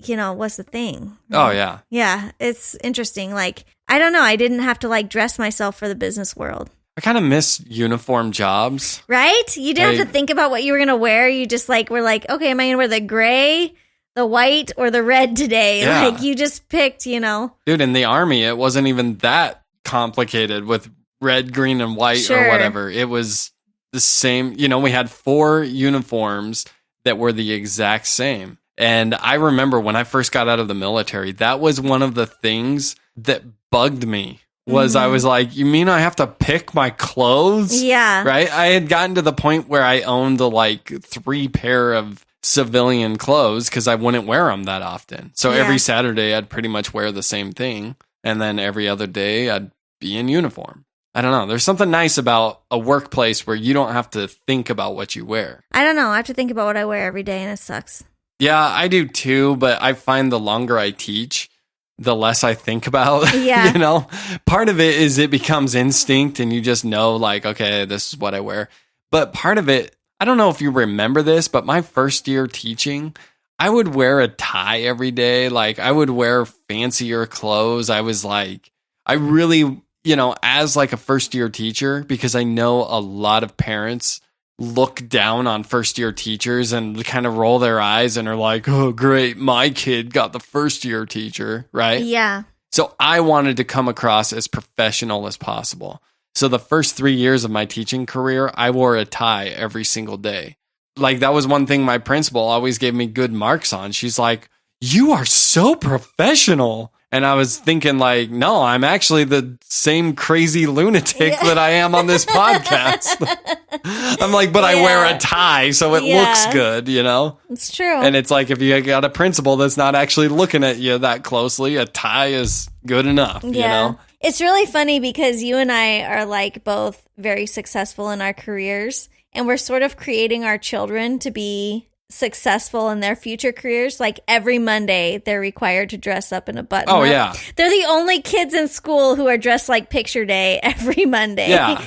was the thing. Oh, yeah. Yeah. It's interesting. Like, I don't know. I didn't have to like dress myself for the business world. I kind of miss uniform jobs. Right? You didn't have to think about what you were going to wear. You just were like, okay, am I going to wear the gray, the white, or the red today? Yeah. Like, you just picked, Dude, in the Army, it wasn't even that complicated with red, green, and white or whatever. It was the same. We had 4 uniforms that were the exact same. And I remember when I first got out of the military, that was one of the things that bugged me. I was like, you mean I have to pick my clothes? Yeah. Right? I had gotten to the point where I owned like 3 pair of civilian clothes because I wouldn't wear them that often. So every Saturday I'd pretty much wear the same thing. And then every other day I'd be in uniform. I don't know. There's something nice about a workplace where you don't have to think about what you wear. I don't know. I have to think about what I wear every day, and it sucks. Yeah, I do too. But I find the longer I teach, the less I think about. Yeah. Part of it is it becomes instinct and you just know, like, okay, this is what I wear. But part of it, I don't know if you remember this, but my first year teaching, I would wear a tie every day. Like, I would wear fancier clothes. I was like, I really, as like a first year teacher, because I know a lot of parents look down on first year teachers and kind of roll their eyes and are like, oh, great, my kid got the first year teacher, right? Yeah. So I wanted to come across as professional as possible. So the first 3 years of my teaching career, I wore a tie every single day. Like, that was one thing my principal always gave me good marks on. She's like, you are so professional. And I was thinking like, no, I'm actually the same crazy lunatic that I am on this podcast. I'm like, but I wear a tie, so it looks good, It's true. And it's like, if you got a principal that's not actually looking at you that closely, a tie is good enough, It's really funny because you and I are like both very successful in our careers, and we're sort of creating our children to be successful in their future careers. Like, every Monday they're required to dress up in a button. Oh, yeah. They're the only kids in school who are dressed like picture day every Monday. Yeah.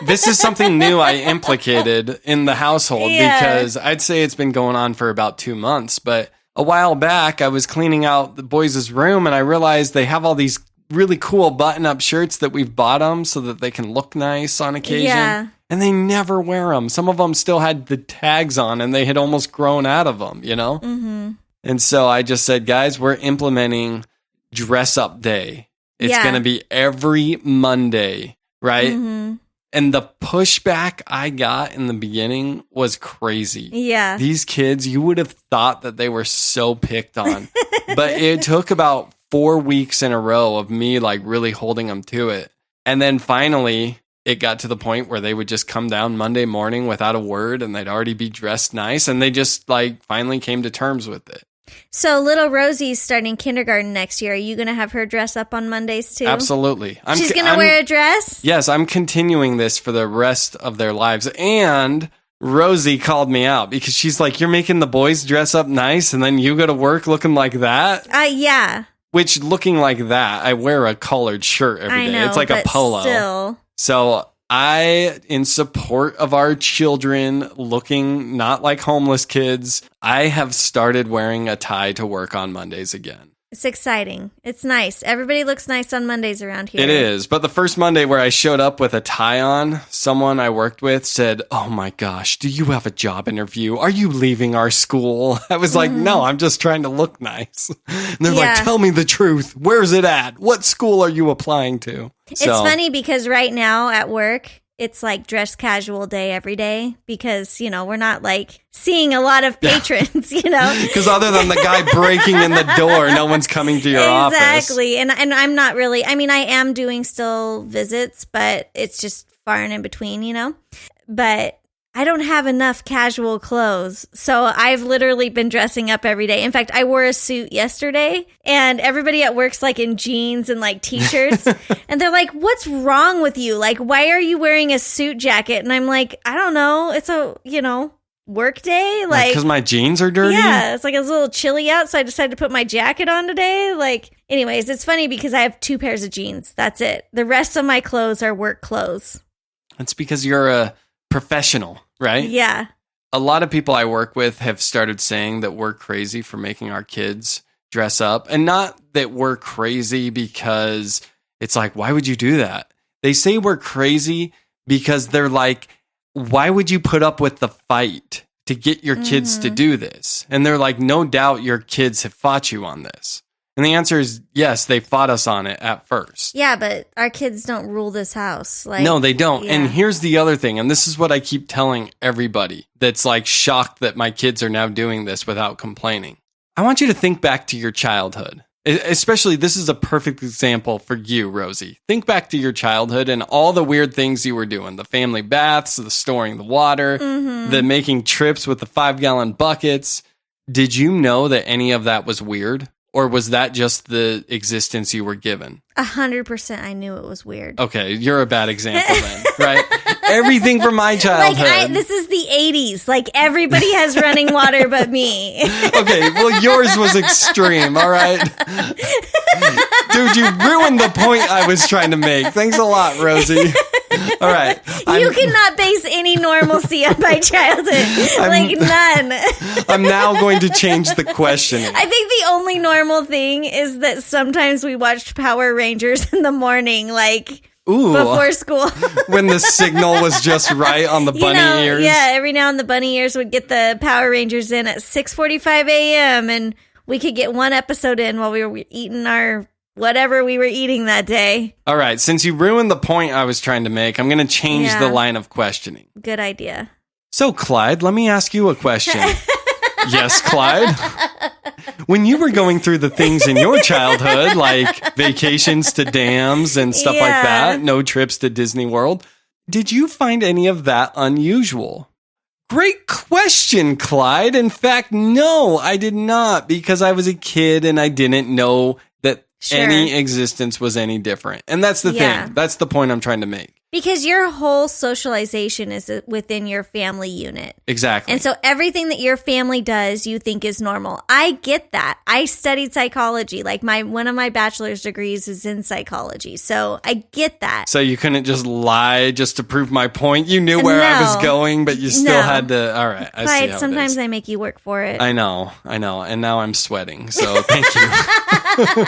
This is something new I implicated in the household because I'd say it's been going on for about 2 months. But a while back, I was cleaning out the boys' room and I realized they have all these really cool button-up shirts that we've bought them so that they can look nice on occasion. Yeah. And they never wear them. Some of them still had the tags on and they had almost grown out of them, Mm-hmm. And so I just said, guys, we're implementing dress up day. It's going to be every Monday, right? Mm-hmm. And the pushback I got in the beginning was crazy. Yeah. These kids, you would have thought that they were so picked on. But it took about 4 weeks in a row of me like really holding them to it. And then finally, it got to the point where they would just come down Monday morning without a word and they'd already be dressed nice. And they just like finally came to terms with it. So little Rosie's starting kindergarten next year. Are you going to have her dress up on Mondays too? Absolutely. She's going to wear a dress? Yes, I'm continuing this for the rest of their lives. And Rosie called me out because she's like, you're making the boys dress up nice and then you go to work looking like that? Yeah. Which, looking like that, I wear a collared shirt every day. I know, it's like a polo. Still. So I, in support of our children looking not like homeless kids, I have started wearing a tie to work on Mondays again. It's exciting. It's nice. Everybody looks nice on Mondays around here. It is. But the first Monday where I showed up with a tie on, someone I worked with said, oh my gosh, do you have a job interview? Are you leaving our school? I was like, no, I'm just trying to look nice. And they're like, tell me the truth. Where's it at? What school are you applying to? It's funny because right now at work, it's like dress casual day every day because, we're not like seeing a lot of patrons, Because other than the guy breaking in the door, no one's coming to your office. Exactly. And I'm not really, I am doing still visits, but it's just far and in between, But I don't have enough casual clothes. So I've literally been dressing up every day. In fact, I wore a suit yesterday and everybody at work's like in jeans and like t-shirts. And they're like, what's wrong with you? Like, why are you wearing a suit jacket? And I'm like, I don't know. It's a, work day. Like, because my jeans are dirty? Yeah. It's like a little chilly out. So I decided to put my jacket on today. Like, anyways, it's funny because I have 2 pairs of jeans. That's it. The rest of my clothes are work clothes. That's because you're a professional, right? Yeah. A lot of people I work with have started saying that we're crazy for making our kids dress up. And not that we're crazy because it's like, why would you do that? They say we're crazy because they're like, why would you put up with the fight to get your kids to do this? And they're like, no doubt your kids have fought you on this. And the answer is yes, they fought us on it at first. Yeah, but our kids don't rule this house. Like, no, they don't. Yeah. And here's the other thing, and this is what I keep telling everybody that's like shocked that my kids are now doing this without complaining. I want you to think back to your childhood. Especially, this is a perfect example for you, Rosie. Think back to your childhood and all the weird things you were doing. The family baths, the storing the water, the making trips with the 5-gallon buckets. Did you know that any of that was weird? Or was that just the existence you were given? 100% I knew it was weird. Okay, you're a bad example then, right? Everything from my childhood. Like, this is the 80s. Like, everybody has running water but me. Okay, well, yours was extreme, all right? Dude, you ruined the point I was trying to make. Thanks a lot, Rosie. All right. You cannot base any normalcy on my childhood. Like, none. I'm now going to change the questioning. I think the only normal thing is that sometimes we watched Power Rangers in the morning, like, before school. When the signal was just right on the bunny ears. Yeah, every now and then the bunny ears would get the Power Rangers in at 6:45 a.m. and we could get one episode in while we were eating our whatever we were eting that day. All right, since you ruined the point I was trying to make, I'm going to change the line of questioning. Good idea. So, Clyde, let me ask you a question. Yes, Clyde? When you were going through the things in your childhood, like vacations to dams and stuff like that, no trips to Disney World, did you find any of that unusual? Great question, Clyde. In fact, no, I did not, because I was a kid and I didn't know that any existence was any different. And that's the thing. That's the point I'm trying to make. Because your whole socialization is within your family unit. Exactly. And so everything that your family does, you think is normal. I get that. I studied psychology. Like one of my bachelor's degrees is in psychology. So I get that. So you couldn't just lie just to prove my point? You knew where I was going, but you still had to. All right. I see how sometimes it is. I make you work for it. I know. And now I'm sweating. So thank you.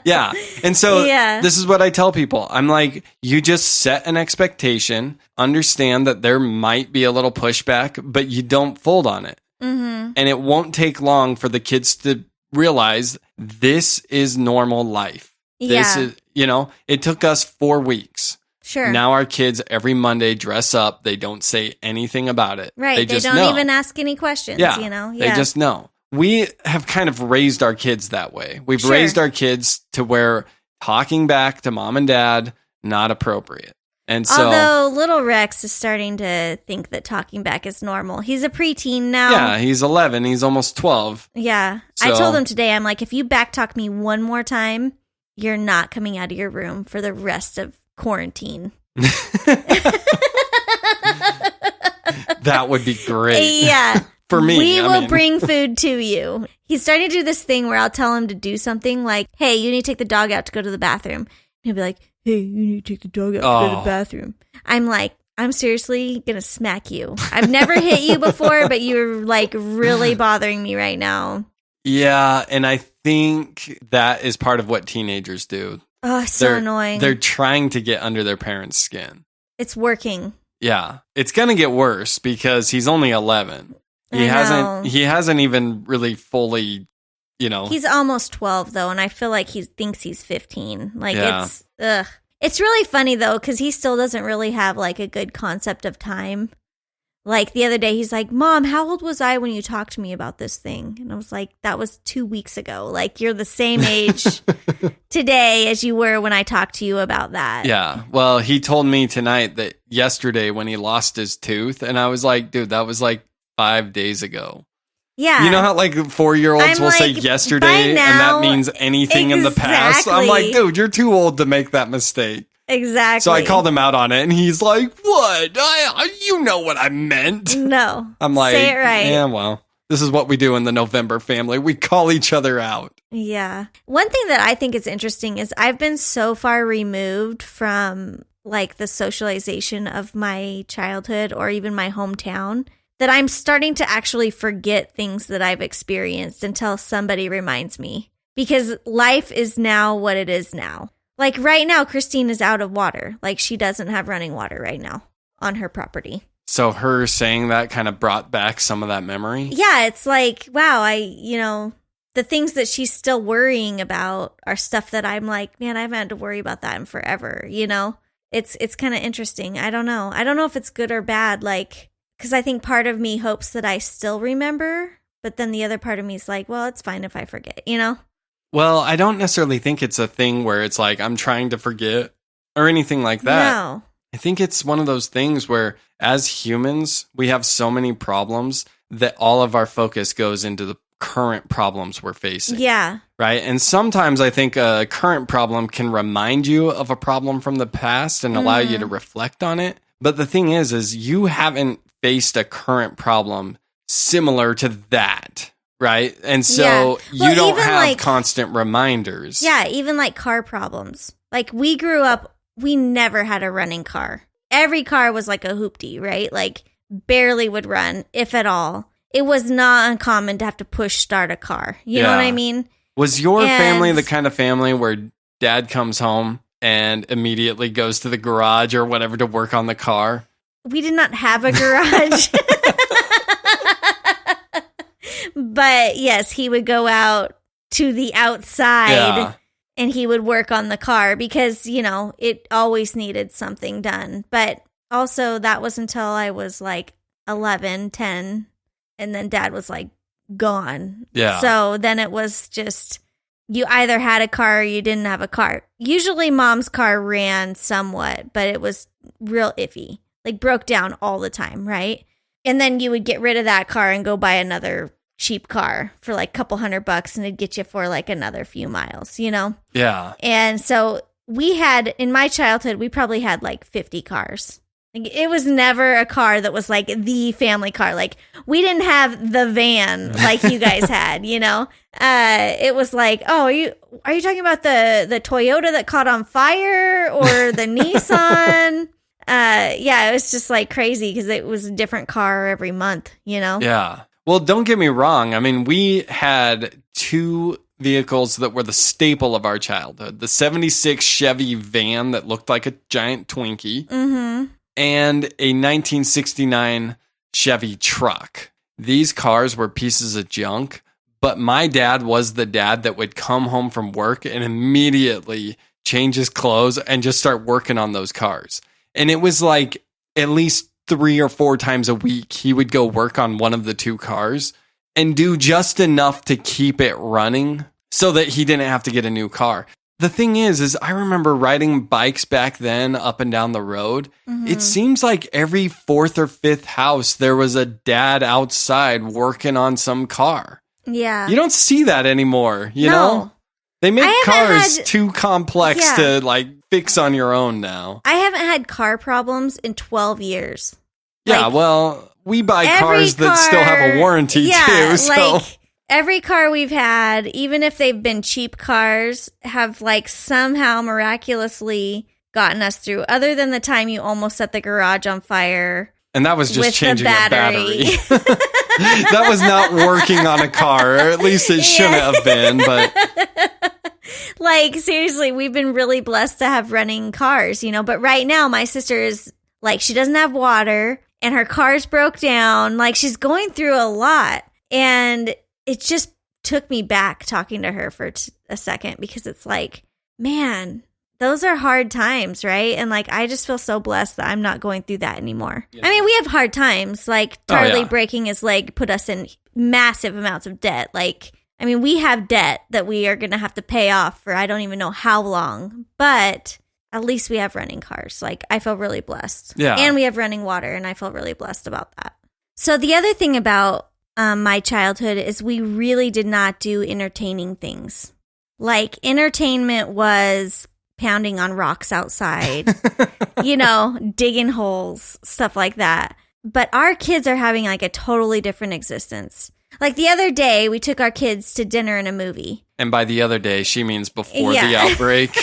Yeah. And so this is what I tell people. I'm like, you just set an expectation, understand that there might be a little pushback, but you don't fold on it. Mm-hmm. And it won't take long for the kids to realize this is normal life. This is, it took us 4 weeks. Sure. Now our kids every Monday dress up. They don't say anything about it. Right. They just don't know. even ask any questions, They just know. We have kind of raised our kids that way. We've raised our kids to where talking back to mom and dad, not appropriate. And so, although little Rex is starting to think that talking back is normal. He's a preteen now. yeah, he's 11. He's almost 12. Yeah. I told him today, I'm like, if you backtalk me one more time, you're not coming out of your room for the rest of quarantine. That would be great. Yeah. For me. We will bring food to you. He's starting to do this thing where I'll tell him to do something like, hey, you need to take the dog out to go to the bathroom. And he'll be like, hey, you need to take the dog out to go to the bathroom. I'm like, I'm seriously going to smack you. I've never hit you before, but you're like really bothering me right now. Yeah, and I think that is part of what teenagers do. Oh, it's so annoying. They're trying to get under their parents' skin. It's working. Yeah, it's going to get worse because he's only 11. He hasn't even really fully, He's almost 12 though, and I feel like he thinks he's 15. Like Yeah. It's really funny though cuz he still doesn't really have like a good concept of time. Like the other day he's like, "Mom, how old was I when you talked to me about this thing?" And I was like, "That was 2 weeks ago. Like you're the same age today as you were when I talked to you about that." Yeah. Well, he told me tonight that yesterday when he lost his tooth, and I was like, dude, that was like 5 days ago. Yeah. You know how like 4-year-olds will say like, yesterday and that means anything in the past? I'm like, dude, you're too old to make that mistake. Exactly. So I called him out on it and he's like, what? You know what I meant. No. I'm like, say it right. Yeah, well, this is what we do in the November family. We call each other out. Yeah. One thing that I think is interesting is I've been so far removed from like the socialization of my childhood or even my hometown that I'm starting to actually forget things that I've experienced until somebody reminds me. Because life is now what it is now. Like right now, Christine is out of water. Like she doesn't have running water right now on her property. So her saying that kind of brought back some of that memory? Yeah, it's like, wow, the things that she's still worrying about are stuff that I'm like, man, I haven't had to worry about that in forever, It's kind of interesting. I don't know. I don't know if it's good or bad, like, because I think part of me hopes that I still remember, but then the other part of me is like, well, it's fine if I forget, Well, I don't necessarily think it's a thing where it's like, I'm trying to forget or anything like that. No. I think it's one of those things where as humans, we have so many problems that all of our focus goes into the current problems we're facing. Yeah. Right. And sometimes I think a current problem can remind you of a problem from the past and allow you to reflect on it. But the thing is you haven't faced a current problem similar to that. Right. And so you don't have constant reminders. Yeah. Even like car problems. Like we grew up, we never had a running car. Every car was like a hoopty, right? Like barely would run, if at all. It was not uncommon to have to push start a car. You know what I mean? Was your family the kind of family where dad comes home and immediately goes to the garage or whatever to work on the car? We did not have a garage. But yes, he would go out to the outside and he would work on the car because, it always needed something done. But also that was until I was like 11, 10, and then dad was like gone. Yeah. So then it was just, you either had a car or you didn't have a car. Usually mom's car ran somewhat, but it was real iffy. Like broke down all the time, right? And then you would get rid of that car and go buy another cheap car for like a couple $100 and it'd get you for like another few miles, Yeah. And so we had, in my childhood, we probably had like 50 cars. Like it was never a car that was like the family car. Like we didn't have the van like you guys had, It was like, oh, are you talking about the Toyota that caught on fire or the Nissan? It was just like crazy because it was a different car every month, Yeah. Well, don't get me wrong. I mean, we had two vehicles that were the staple of our childhood. The 76 Chevy van that looked like a giant Twinkie and a 1969 Chevy truck. These cars were pieces of junk, but my dad was the dad that would come home from work and immediately change his clothes and just start working on those cars. And it was like at least 3 or 4 times a week, he would go work on one of the two cars and do just enough to keep it running so that he didn't have to get a new car. the thing is I remember riding bikes back then up and down the road. Mm-hmm. It seems like every fourth or fifth house, there was a dad outside working on some car. Yeah. You don't see that anymore, you know? They make cars too complex to like fix on your own now. I haven't had car problems in 12 years. Yeah, well, we buy cars that still have a warranty too. So. Like every car we've had, even if they've been cheap cars, have like somehow miraculously gotten us through, other than the time you almost set the garage on fire. And that was just changing a battery. battery. That was not working on a car, or at least it shouldn't have been. But like, seriously, we've been really blessed to have running cars, you know. But right now, my sister is like, she doesn't have water and her car's broke down. Like, she's going through a lot. And it just took me back talking to her for a second, because it's like, man, those are hard times, right? And like, I just feel so blessed that I'm not going through that anymore. Yeah. I mean, we have hard times. Like Charlie breaking his leg put us in massive amounts of debt. Like, I mean, we have debt that we are going to have to pay off for I don't even know how long, but at least we have running cars. Like, I feel really blessed. Yeah. And we have running water, and I feel really blessed about that. So the other thing about my childhood is we really did not do entertaining things. Like, entertainment was pounding on rocks outside, you know, digging holes, stuff like that. But our kids are having like a totally different existence. Like the other day, we took our kids to dinner and a movie. And by the other day, she means before the outbreak.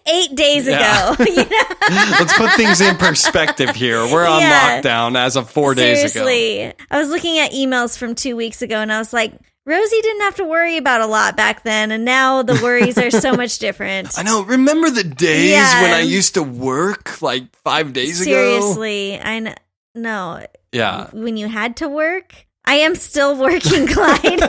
8 days ago. You know? Let's put things in perspective here. We're on lockdown as of 4 days ago. Seriously. I was looking at emails from 2 weeks ago, and I was like, Rosie didn't have to worry about a lot back then, and now the worries are so much different. I know. Remember the days when I used to work like 5 days ago? Seriously. I know. No. Yeah. When you had to work? I am still working, Clyde.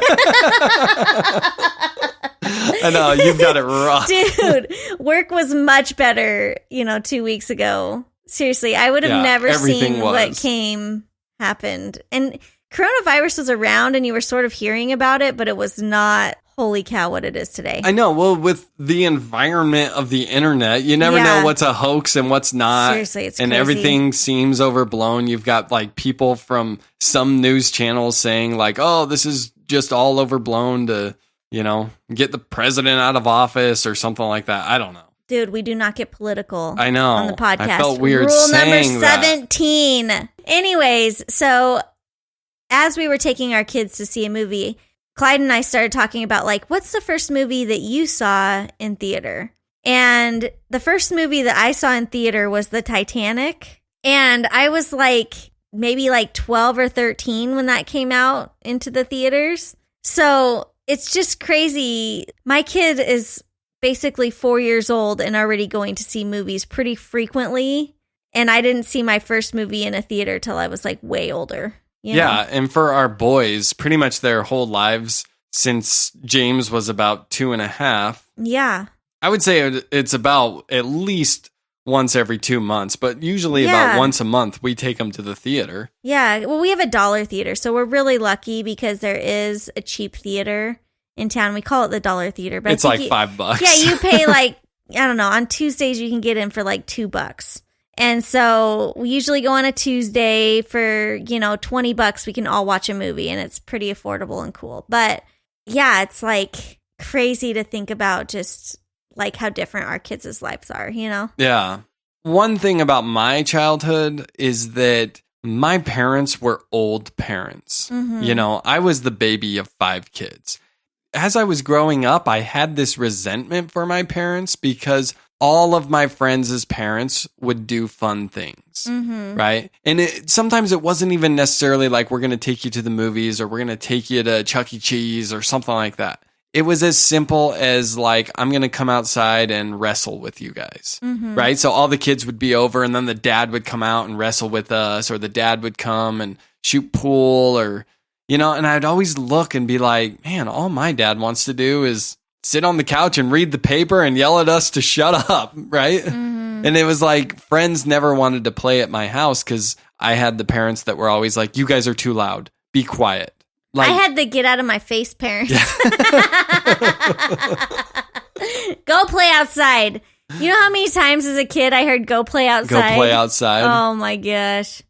I know. You've got it rough. Dude, work was much better, 2 weeks ago. Seriously, I would have never seen what happened. And coronavirus was around and you were sort of hearing about it, but it was not, holy cow, what it is today. I know. Well, with the environment of the internet, you never know what's a hoax and what's not. Seriously, it's and crazy. Everything seems overblown. You've got like people from some news channels saying like, oh, this is just all overblown to, get the president out of office or something like that. I don't know. Dude, we do not get political. I know. On the podcast. I felt weird Rule saying number 17. That. Anyways, so as we were taking our kids to see a movie, Clyde and I started talking about like, what's the first movie that you saw in theater? And the first movie that I saw in theater was The Titanic. And I was like, maybe like 12 or 13 when that came out into the theaters. So it's just crazy. My kid is basically 4 years old and already going to see movies pretty frequently. And I didn't see my first movie in a theater till I was like way older. Yeah, and for our boys, pretty much their whole lives since James was about 2.5. Yeah. I would say it's about at least once every 2 months, but usually about once a month we take them to the theater. Yeah, well, we have a dollar theater, so we're really lucky because there is a cheap theater in town. We call it the dollar theater, but it's like $5. Yeah, you pay like, I don't know, on Tuesdays you can get in for like $2. And so we usually go on a Tuesday for, $20. We can all watch a movie and it's pretty affordable and cool. But yeah, it's like crazy to think about just like how different our kids' lives are, Yeah. One thing about my childhood is that my parents were old parents. Mm-hmm. I was the baby of 5 kids. As I was growing up, I had this resentment for my parents because all of my friends' parents would do fun things, right? And sometimes it wasn't even necessarily like we're going to take you to the movies or we're going to take you to Chuck E. Cheese or something like that. It was as simple as like, I'm going to come outside and wrestle with you guys, right? So all the kids would be over and then the dad would come out and wrestle with us, or the dad would come and shoot pool, or, and I'd always look and be like, man, all my dad wants to do is sit on the couch and read the paper and yell at us to shut up, right? Mm-hmm. And it was like friends never wanted to play at my house because I had the parents that were always like, you guys are too loud. Be quiet. I had the get out of my face parents. Yeah. Go play outside. You know how many times as a kid I heard go play outside? Go play outside. Oh my gosh.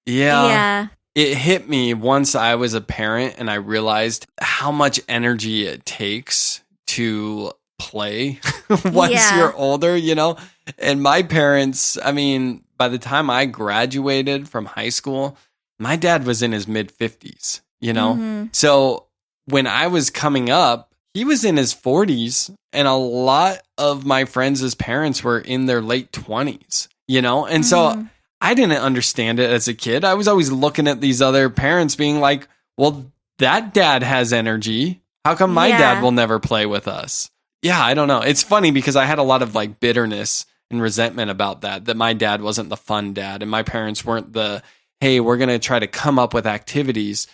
Yeah. It hit me once I was a parent and I realized how much energy it takes to play once you're older, you know? And my parents, I mean, by the time I graduated from high school, my dad was in his mid-50s, you know? Mm-hmm. So when I was coming up, he was in his 40s, and a lot of my friends' parents were in their late 20s, you know? And so I didn't understand it as a kid. I was always looking at these other parents being like, well, that dad has energy. How come my dad will never play with us? Yeah, I don't know. It's funny because I had a lot of like bitterness and resentment about that my dad wasn't the fun dad and my parents weren't the, hey, we're going to try to come up with activities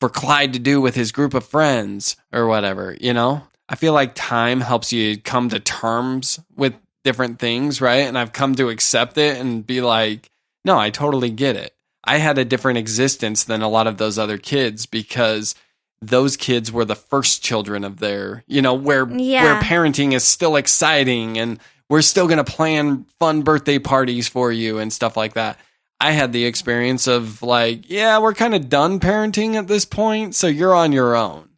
for Clyde to do with his group of friends or whatever, you know? I feel like time helps you come to terms with different things, right? And I've come to accept it and be like, no, I totally get it. I had a different existence than a lot of those other kids because those kids were the first children of their, you know, where parenting is still exciting and we're still going to plan fun birthday parties for you and stuff like that. I had the experience of like, yeah, we're kind of done parenting at this point, so you're on your own,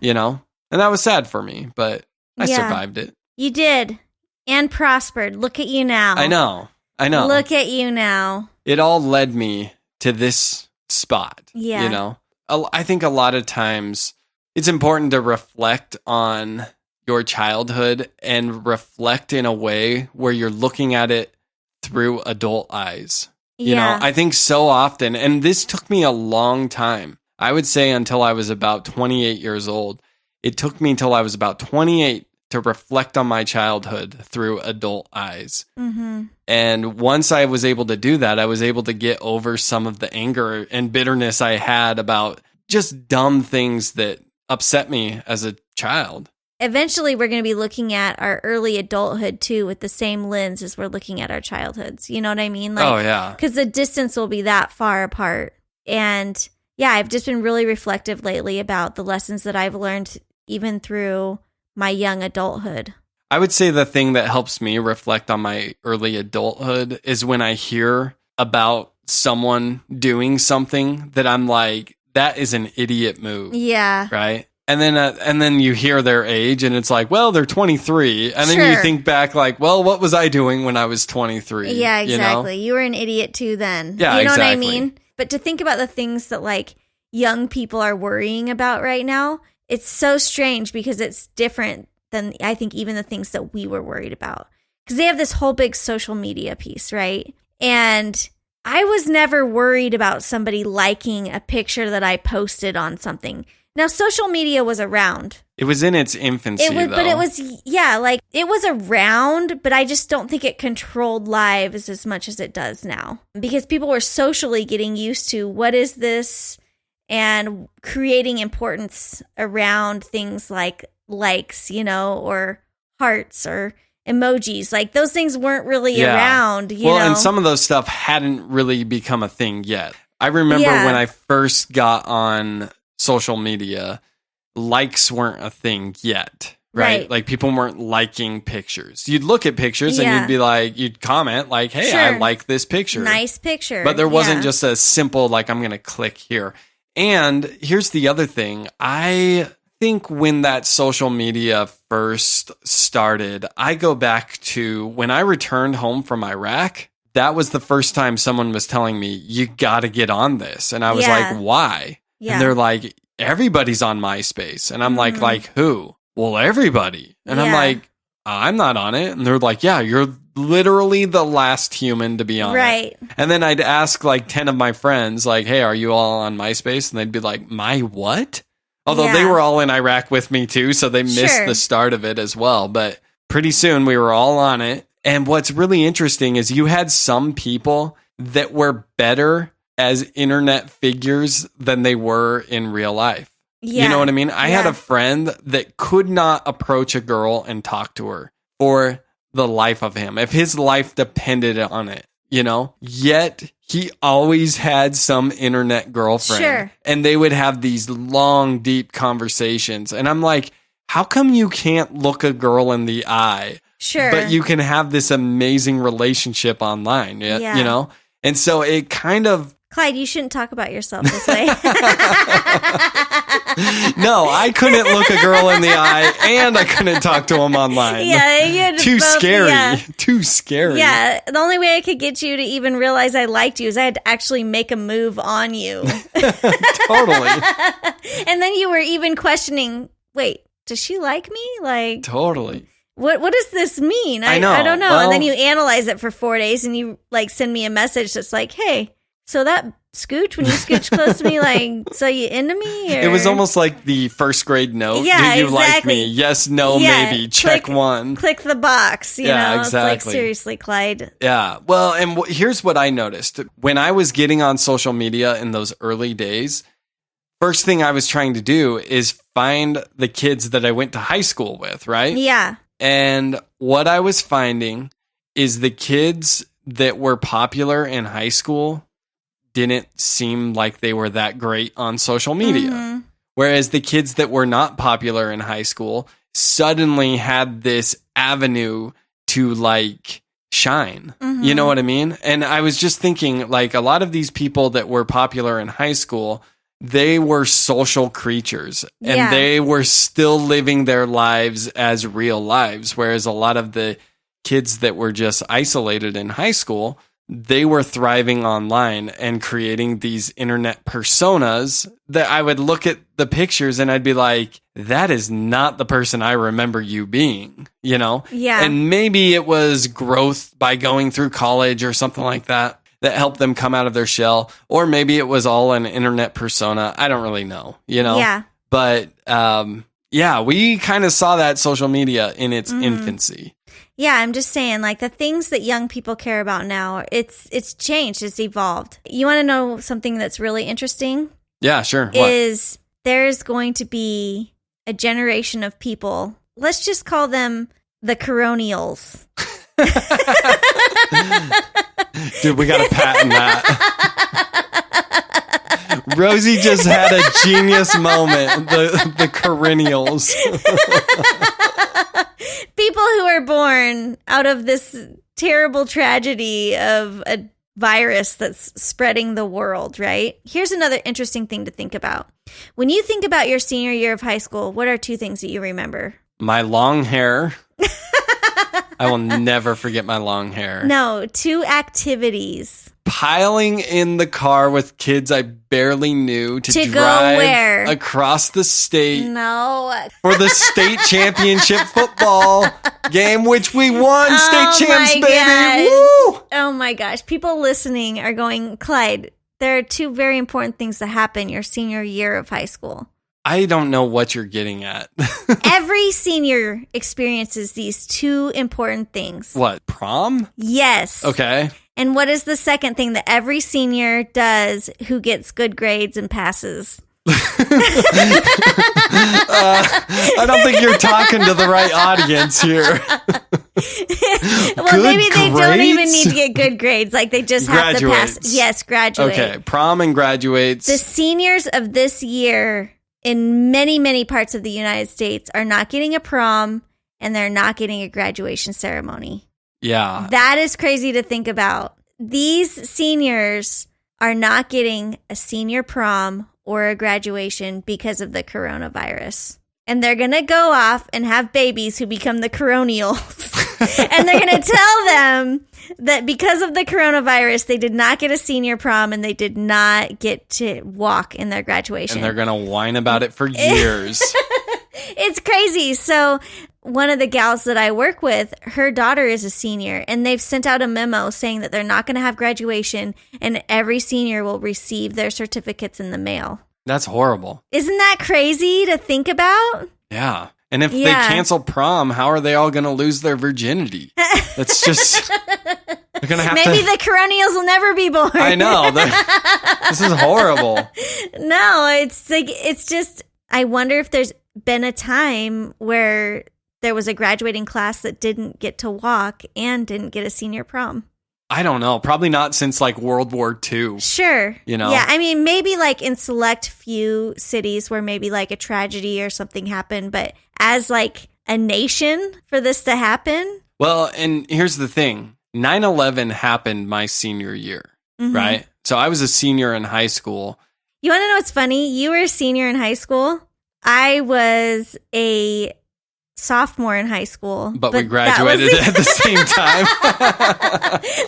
you know? And that was sad for me, but I survived it. You did, and prospered. Look at you now. I know. Look at you now. It all led me to this spot, you know? I think a lot of times it's important to reflect on your childhood and reflect in a way where you're looking at it through adult eyes. You know, I think so often, and this took me a long time. I would say until I was about 28 years old. It took me until I was about 28 to reflect on my childhood through adult eyes. And once I was able to do that, I was able to get over some of the anger and bitterness I had about just dumb things that upset me as a child. Eventually, we're going to be looking at our early adulthood, too, with the same lens as we're looking at our childhoods. You know what I mean? Like, oh, yeah. Because the distance will be that far apart. And, yeah, I've just been really reflective lately about the lessons that I've learned even through my young adulthood. I would say the thing that helps me reflect on my early adulthood is when I hear about someone doing something that I'm like, that is an idiot move. Yeah. Right? And then you hear their age and it's like, well, they're 23. And then you think back like, well, what was I doing when I was 23? Yeah, exactly. You know? You were an idiot too then. Yeah, you know exactly. what I mean? But to think about the things that like young people are worrying about right now, it's so strange because it's different than I think even the things that we were worried about. Because they have this whole big social media piece, right? And I was never worried about somebody liking a picture that I posted on something. Now, social media was around. It was in its infancy, though. But it was, it was around, but I just don't think it controlled lives as much as it does now. Because people were socially getting used to what is this and creating importance around things like likes, you know, or hearts or emojis. Like those things weren't really around, you know. And some of those stuff hadn't really become a thing yet. I remember when I first got on social media, likes weren't a thing yet, right? Like people weren't liking pictures. You'd look at pictures and you'd be like, you'd comment like, hey, I like this picture. Nice picture. But there wasn't just a simple, like, I'm going to click here. And here's the other thing. I think when that social media first started, I go back to when I returned home from Iraq. That was the first time someone was telling me, you got to get on this. And I was like, why? And they're like, everybody's on MySpace. And I'm like who? Well, everybody. And I'm like, I'm not on it. And they're like, yeah, you're literally the last human to be on it. And then I'd ask like 10 of my friends, like, hey, are you all on MySpace? And they'd be like, my what? Although they were all in Iraq with me too, so they missed the start of it as well. But pretty soon we were all on it. And what's really interesting is you had some people that were better as internet figures than they were in real life. You know what I mean? I had a friend that could not approach a girl and talk to her for the life of him. If his life depended on it, you know, yet he always had some internet girlfriend. Sure. And they would have these long, deep conversations. And I'm like, how come you can't look a girl in the eye? Sure. But you can have this amazing relationship online, Yeah. you know? And so it kind of... Clyde, you shouldn't talk about yourself this way. No, I couldn't look a girl in the eye and I couldn't talk to them online. Yeah, you had Too both, scary. Yeah. Too scary. Yeah, the only way I could get you to even realize I liked you is I had to actually make a move on you. Totally. And then you were even questioning, wait, does she like me? Like, Totally. what does this mean? I know. I don't know. Well, and then you analyze it for 4 days and you like send me a message that's like, hey, so that scooch, when you scooch close to me, like, so you into me? Or? It was almost like the first grade note. Yeah, Do you like exactly. me? Yes, no, Yeah, maybe. Check one. Click the box, you Yeah, know? It's like, exactly. seriously, Clyde. Yeah. Well, and here's what I noticed. When I was getting on social media in those early days, first thing I was trying to do is find the kids that I went to high school with, right? Yeah. And what I was finding is the kids that were popular in high school didn't seem like they were that great on social media. Mm-hmm. Whereas the kids that were not popular in high school suddenly had this avenue to like shine. Mm-hmm. You know what I mean? And I was just thinking like a lot of these people that were popular in high school, they were social creatures and Yeah. they were still living their lives as real lives. Whereas a lot of the kids that were just isolated in high school, they were thriving online and creating these internet personas that I would look at the pictures and I'd be like, that is not the person I remember you being, you know? Yeah. And maybe it was growth by going through college or something like that helped them come out of their shell. Or maybe it was all an internet persona. I don't really know, you know? Yeah. But yeah, we kind of saw that social media in its infancy. Yeah, I'm just saying, like, the things that young people care about now, it's changed, it's evolved. You want to know something that's really interesting? Yeah, sure. What? Is there's going to be a generation of people, let's just call them the Coronials. Dude, we got to patent that. Rosie just had a genius moment. The Coronials. People who are born out of this terrible tragedy of a virus that's spreading the world, right? Here's another interesting thing to think about. When you think about your senior year of high school, what are two things that you remember? My long hair. I will never forget my long hair. No, two activities. Piling in the car with kids I barely knew to To go drive where? across the state No. for the state championship football game, which we won. Oh State champs, my baby. gosh. Woo! Oh my gosh. People listening are going, Clyde, there are two very important things that happen your senior year of high school. I don't know what you're getting at. Every senior experiences these two important things. What, prom? Yes. Okay. And what is the second thing that every senior does who gets good grades and passes? I don't think you're talking to the right audience here. Well, Good maybe they don't even grades? need to get good grades. Like they just have to pass. Graduates. Yes, graduate. Okay, prom and graduates. The seniors of this year in many, many parts of the United States are not getting a prom and they're not getting a graduation ceremony. Yeah. That is crazy to think about. These seniors are not getting a senior prom or a graduation because of the coronavirus. And they're going to go off and have babies who become the Coronials. And they're going to tell them that because of the coronavirus, they did not get a senior prom and they did not get to walk in their graduation. And they're going to whine about it for years. It's crazy. So one of the gals that I work with, her daughter is a senior, and they've sent out a memo saying that they're not going to have graduation and every senior will receive their certificates in the mail. That's horrible. Isn't that crazy to think about? Yeah. And if Yeah. they cancel prom, how are they all going to lose their virginity? That's just... They're going to have Maybe to... the Coronials will never be born. I know. This is horrible. No, it's like, it's just, I wonder if there's been a time where there was a graduating class that didn't get to walk and didn't get a senior prom. I don't know, probably not since like World War II. Sure. You know? Yeah, I mean, maybe like in select few cities where maybe like a tragedy or something happened, but as like a nation for this to happen. Well, and here's the thing. 9/11 happened my senior year, right? So I was a senior in high school. You want to know what's funny? You were a senior in high school. I was a sophomore in high school. But we graduated at the same time.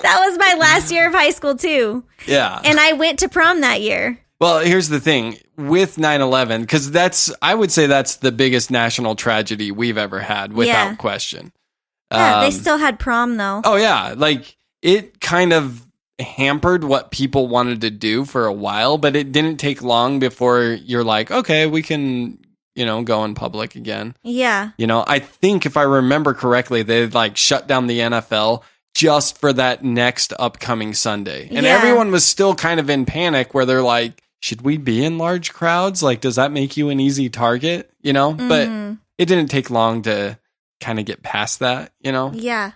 That was my last year of high school, too. Yeah. And I went to prom that year. Well, here's the thing. With 9/11, because I would say that's the biggest national tragedy we've ever had, without question. Yeah, they still had prom, though. Oh, yeah. Like, it kind of hampered what people wanted to do for a while, but it didn't take long before you're like, okay, we can, go in public again. Yeah. I think if I remember correctly, they like shut down the NFL just for that next upcoming Sunday. And everyone was still kind of in panic where they're like, should we be in large crowds? Like, does that make you an easy target? But it didn't take long to kind of get past that, Yeah.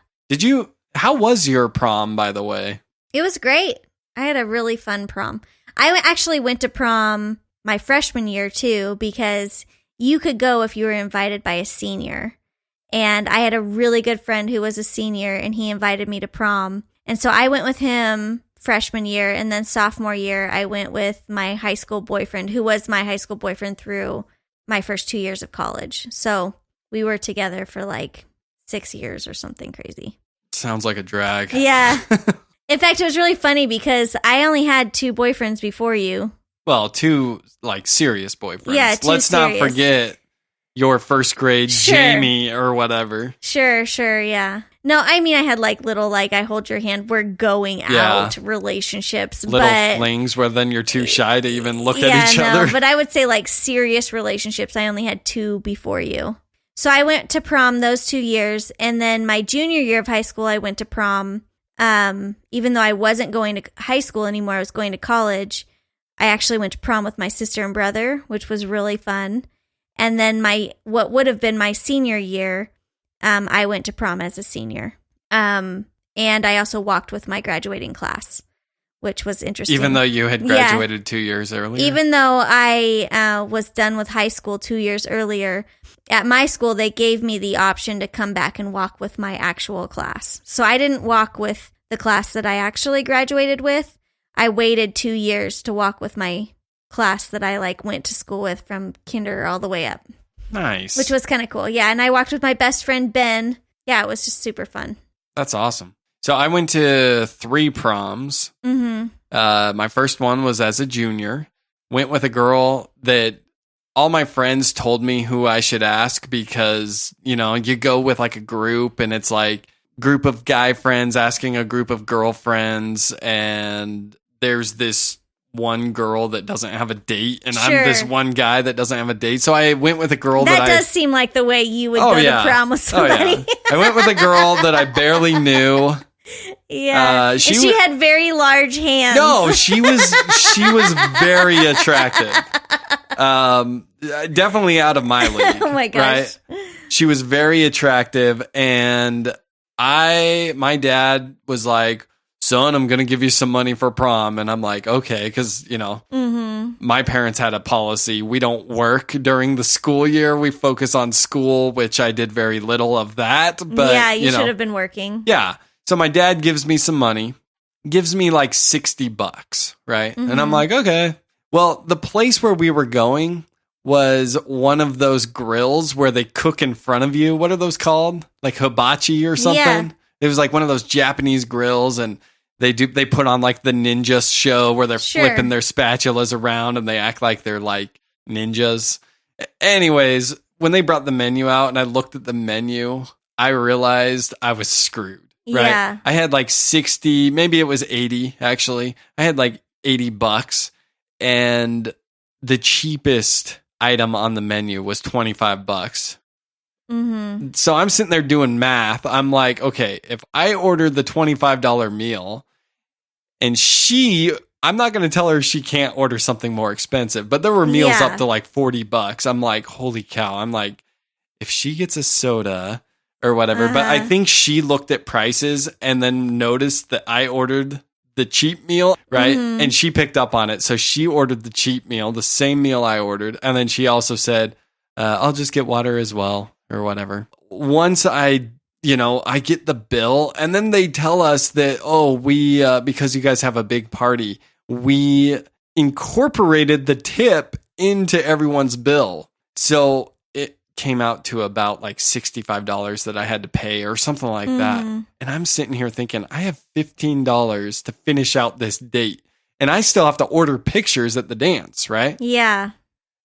How was your prom, by the way? It was great. I had a really fun prom. I actually went to prom my freshman year, too, because you could go if you were invited by a senior. And I had a really good friend who was a senior, and he invited me to prom. And so I went with him freshman year, and then sophomore year, I went with my high school boyfriend, who was my high school boyfriend through my first 2 years of college. So we were together for like 6 years or something crazy. Sounds like a drag. Yeah. In fact, it was really funny because I only had 2 boyfriends before you. Well, 2 like serious boyfriends. Yeah, 2 Let's serious. not forget your first grade Jamie or whatever. Sure, yeah. No, I mean I had like little like I hold your hand, we're going out relationships. Little flings where then you're too shy to even look at each other. But I would say like serious relationships, I only had 2 before you. So I went to prom those 2 years, and then my junior year of high school I went to prom. Even though I wasn't going to high school anymore, I was going to college. I actually went to prom with my sister and brother, which was really fun. And then what would have been my senior year, I went to prom as a senior. And I also walked with my graduating class, which was interesting. Even though you had graduated 2 years earlier? Even though I was done with high school 2 years earlier, at my school, they gave me the option to come back and walk with my actual class. So I didn't walk with the class that I actually graduated with. I waited 2 years to walk with my class that I like went to school with from kinder all the way up. Nice. Which was kind of cool. Yeah, and I walked with my best friend, Ben. Yeah, it was just super fun. That's awesome. So I went to 3 proms. My first one was as a junior. Went with a girl that all my friends told me who I should ask because, you go with like a group and it's like group of guy friends asking a group of girlfriends, and there's this one girl that doesn't have a date, and I'm this one guy that doesn't have a date. So I went with a girl that does seem like the way you would go to prom with somebody. I went with a girl that I barely knew. Yeah, she had very large hands. No, she was very attractive. Definitely out of my league. Oh my gosh. Right? She was very attractive, and my dad was like, son, I'm going to give you some money for prom. And I'm like, okay, because, my parents had a policy. We don't work during the school year. We focus on school, which I did very little of that. But yeah, you should have been working. Yeah. So my dad gives me some money, gives me like $60, right? And I'm like, okay. Well, the place where we were going was one of those grills where they cook in front of you. What are those called? Like hibachi or something? Yeah. It was like one of those Japanese grills, and they put on like the ninja show where they're flipping their spatulas around and they act like they're like ninjas. Anyways, when they brought the menu out and I looked at the menu, I realized I was screwed. Right? Yeah. I had like 60, maybe it was 80 actually. I had like $80, and the cheapest item on the menu was $25. So I'm sitting there doing math. I'm like, okay, if I ordered the $25 meal and I'm not going to tell her she can't order something more expensive, but there were meals up to like $40. I'm like, holy cow. I'm like, if she gets a soda or whatever. But I think she looked at prices and then noticed that I ordered the cheap meal, right? And she picked up on it. So she ordered the cheap meal, the same meal I ordered. And then she also said, I'll just get water as well, or whatever. Once I get the bill, and then they tell us that, we, because you guys have a big party, we incorporated the tip into everyone's bill. So it came out to about like $65 that I had to pay or something like that. And I'm sitting here thinking, I have $15 to finish out this date. And I still have to order pictures at the dance, right? Yeah.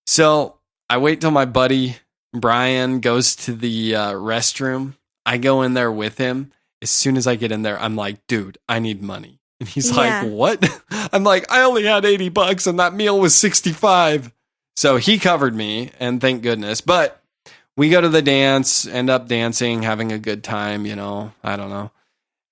So I wait till my buddy Brian goes to the restroom. I go in there with him. As soon as I get in there, I'm like, dude, I need money. And he's like, what? I'm like, I only had $80 and that meal was $65. So he covered me, and thank goodness. But we go to the dance, end up dancing, having a good time, I don't know.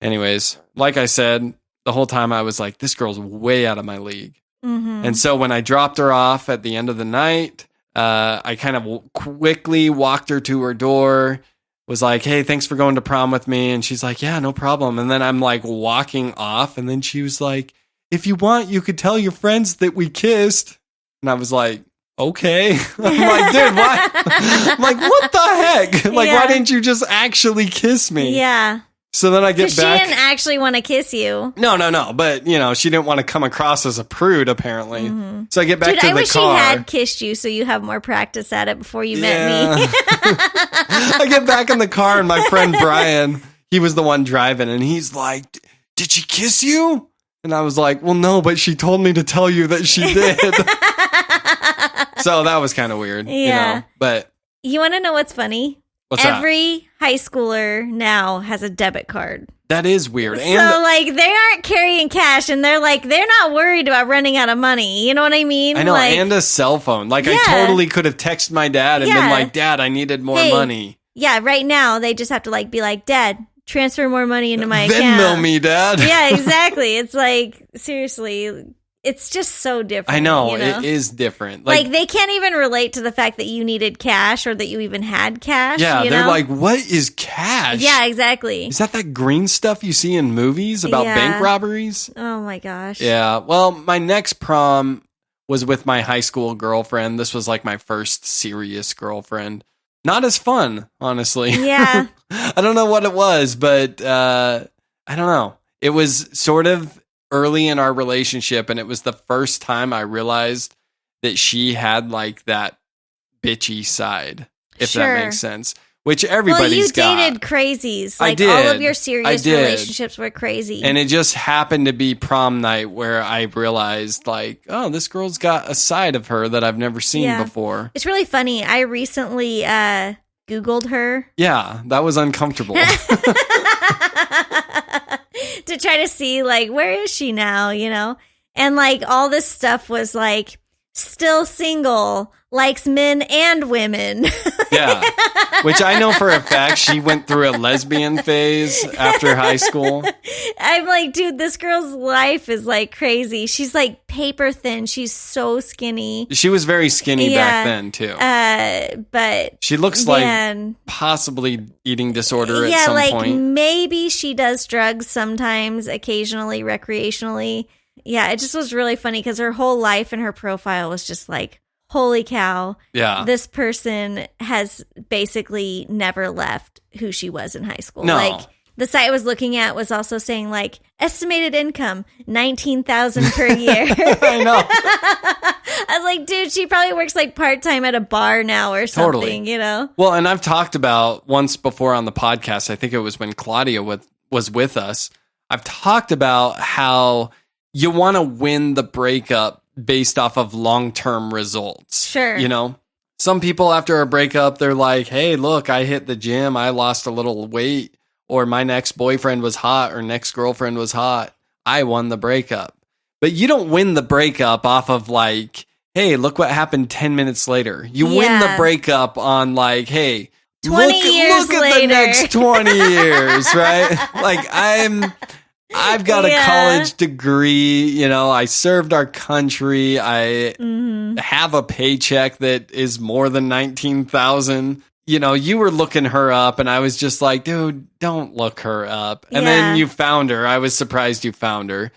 Anyways, like I said, the whole time I was like, this girl's way out of my league. And so when I dropped her off at the end of the night, I kind of quickly walked her to her door, was like, hey, thanks for going to prom with me. And she's like, yeah, no problem. And then I'm like walking off. And then she was like, if you want, you could tell your friends that we kissed. And I was like, okay. I'm like, dude, why? I'm like, what the heck? Like, why didn't you just actually kiss me? Yeah. So then I get back. She didn't actually want to kiss you. No. But, she didn't want to come across as a prude, apparently. So I get back to the car. I wish she had kissed you so you have more practice at it before you met me. I get back in the car, and my friend Brian, he was the one driving, and he's like, did she kiss you? And I was like, well, no, but she told me to tell you that she did. So that was kind of weird, but you want to know what's funny? Every high schooler now has a debit card. That is weird. So, like, they aren't carrying cash, and they're not worried about running out of money. You know what I mean? I know, and a cell phone. Like, I totally could have texted my dad and been like, Dad, I needed more money. Yeah, right now, they just have to, be like, Dad, transfer more money into my account. Venmo me, Dad. Yeah, exactly. It's like, seriously, it's just so different. I know, it is different. Like, they can't even relate to the fact that you needed cash or that you even had cash. Yeah, they're like, what is cash? Yeah, exactly. Is that green stuff you see in movies about bank robberies? Oh my gosh. Yeah, well, my next prom was with my high school girlfriend. This was like my first serious girlfriend. Not as fun, honestly. Yeah. I don't know what it was, but I don't know. It was sort of early in our relationship, and it was the first time I realized that she had like that bitchy side, if that makes sense. Which everybody's got. Well, you dated crazies. Like, I did. All of your serious relationships were crazy. And it just happened to be prom night where I realized, like, oh, this girl's got a side of her that I've never seen before. It's really funny. I recently Googled her. Yeah, that was uncomfortable. To try to see, like, where is she now, And, like, all this stuff was, like, still single, likes men and women. Yeah, which I know for a fact she went through a lesbian phase after high school. I'm like, dude, this girl's life is, like, crazy. She's, like, paper thin. She's so skinny. She was very skinny back then, too. But she looks like possibly eating disorder at some point. Maybe she does drugs sometimes, occasionally, recreationally. Yeah, it just was really funny because her whole life and her profile was just like, holy cow. Yeah. This person has basically never left who she was in high school. No. Like, the site I was looking at was also saying, like, estimated income, $19,000 per year. I know. I was like, dude, she probably works like part-time at a bar now or something, Well, and I've talked about once before on the podcast, I think it was when Claudia was with us. I've talked about how you want to win the breakup based off of long-term results. Sure. Some people after a breakup, they're like, hey, look, I hit the gym. I lost a little weight. Or my next boyfriend was hot or next girlfriend was hot. I won the breakup. But you don't win the breakup off of like, hey, look what happened 10 minutes later. You win the breakup on like, hey, 20 years look at later. the next 20 years, right? Like I've got a college degree, I served our country. I have a paycheck that is more than $19,000. you were looking her up, and I was just like, dude, don't look her up. And then you found her. I was surprised you found her,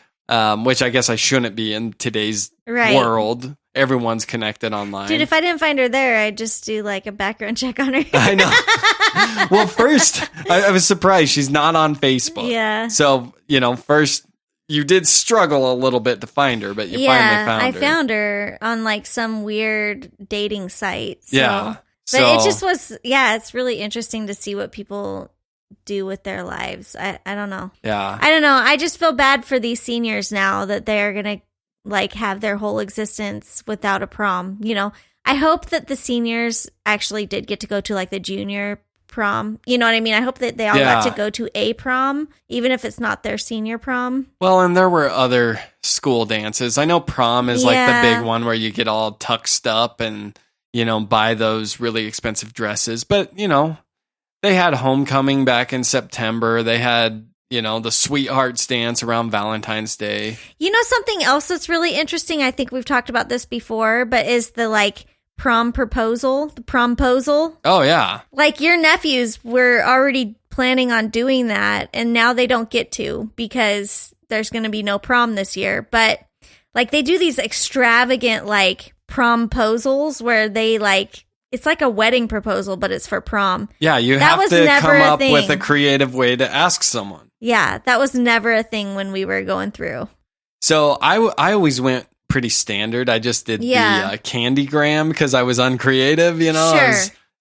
which I guess I shouldn't be in today's world. Everyone's connected online. Dude, if I didn't find her there, I'd just do like a background check on her. I know. Well, first, I was surprised she's not on Facebook. Yeah. So, first, you did struggle a little bit to find her, but you finally found her. I found her on like some weird dating site. So. Yeah. But it just was, it's really interesting to see what people do with their lives. I don't know. Yeah. I don't know. I just feel bad for these seniors now that they're going to like have their whole existence without a prom. I hope that the seniors actually did get to go to like the junior prom. You know what I mean? I hope that they all got to go to a prom, even if it's not their senior prom. Well, and there were other school dances. I know prom is like the big one where you get all tucked up and, buy those really expensive dresses. But, they had homecoming back in September. They had, the sweethearts dance around Valentine's Day. Something else that's really interesting, I think we've talked about this before, but is the like prom proposal, the promposal. Oh, yeah. Like your nephews were already planning on doing that, and now they don't get to because there's going to be no prom this year. But like they do these extravagant like promposals where they like, it's like a wedding proposal, but it's for prom. Yeah, you have to come up with a creative way to ask someone. Yeah, that was never a thing when we were going through. So I always went pretty standard. I just did the Candygram because I was uncreative, Sure.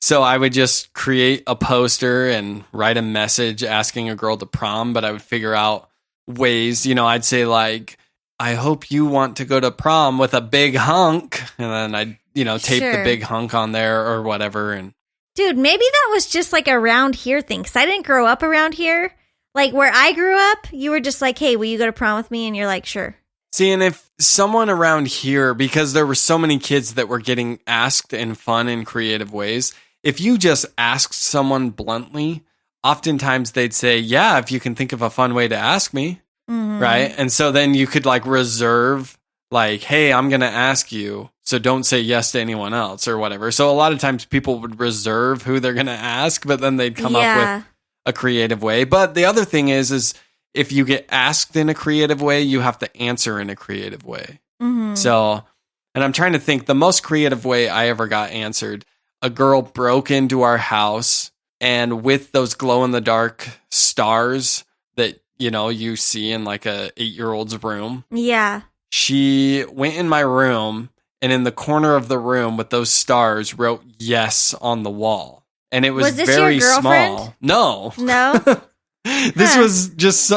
So I would just create a poster and write a message asking a girl to prom, but I would figure out ways, I'd say like, I hope you want to go to prom with a big hunk. And then I'd, tape the big hunk on there or whatever. And dude, maybe that was just like a around here thing. Cause I didn't grow up around here. Like where I grew up, you were just like, hey, will you go to prom with me? And you're like, sure. See, and if someone around here, because there were so many kids that were getting asked in fun and creative ways, if you just asked someone bluntly, oftentimes they'd say, yeah, if you can think of a fun way to ask me. Mm-hmm. Right. And so then you could like reserve like, hey, I'm going to ask you. So don't say yes to anyone else or whatever. So a lot of times people would reserve who they're going to ask, but then they'd come up with a creative way. But the other thing is if you get asked in a creative way, you have to answer in a creative way. Mm-hmm. So, and I'm trying to think the most creative way I ever got answered, a girl broke into our house and with those glow in the dark stars that, you see in like a 8-year-old's room. Yeah. She went in my room and in the corner of the room with those stars wrote yes on the wall. And it was this very your girlfriend? Small. No. This Huh. was just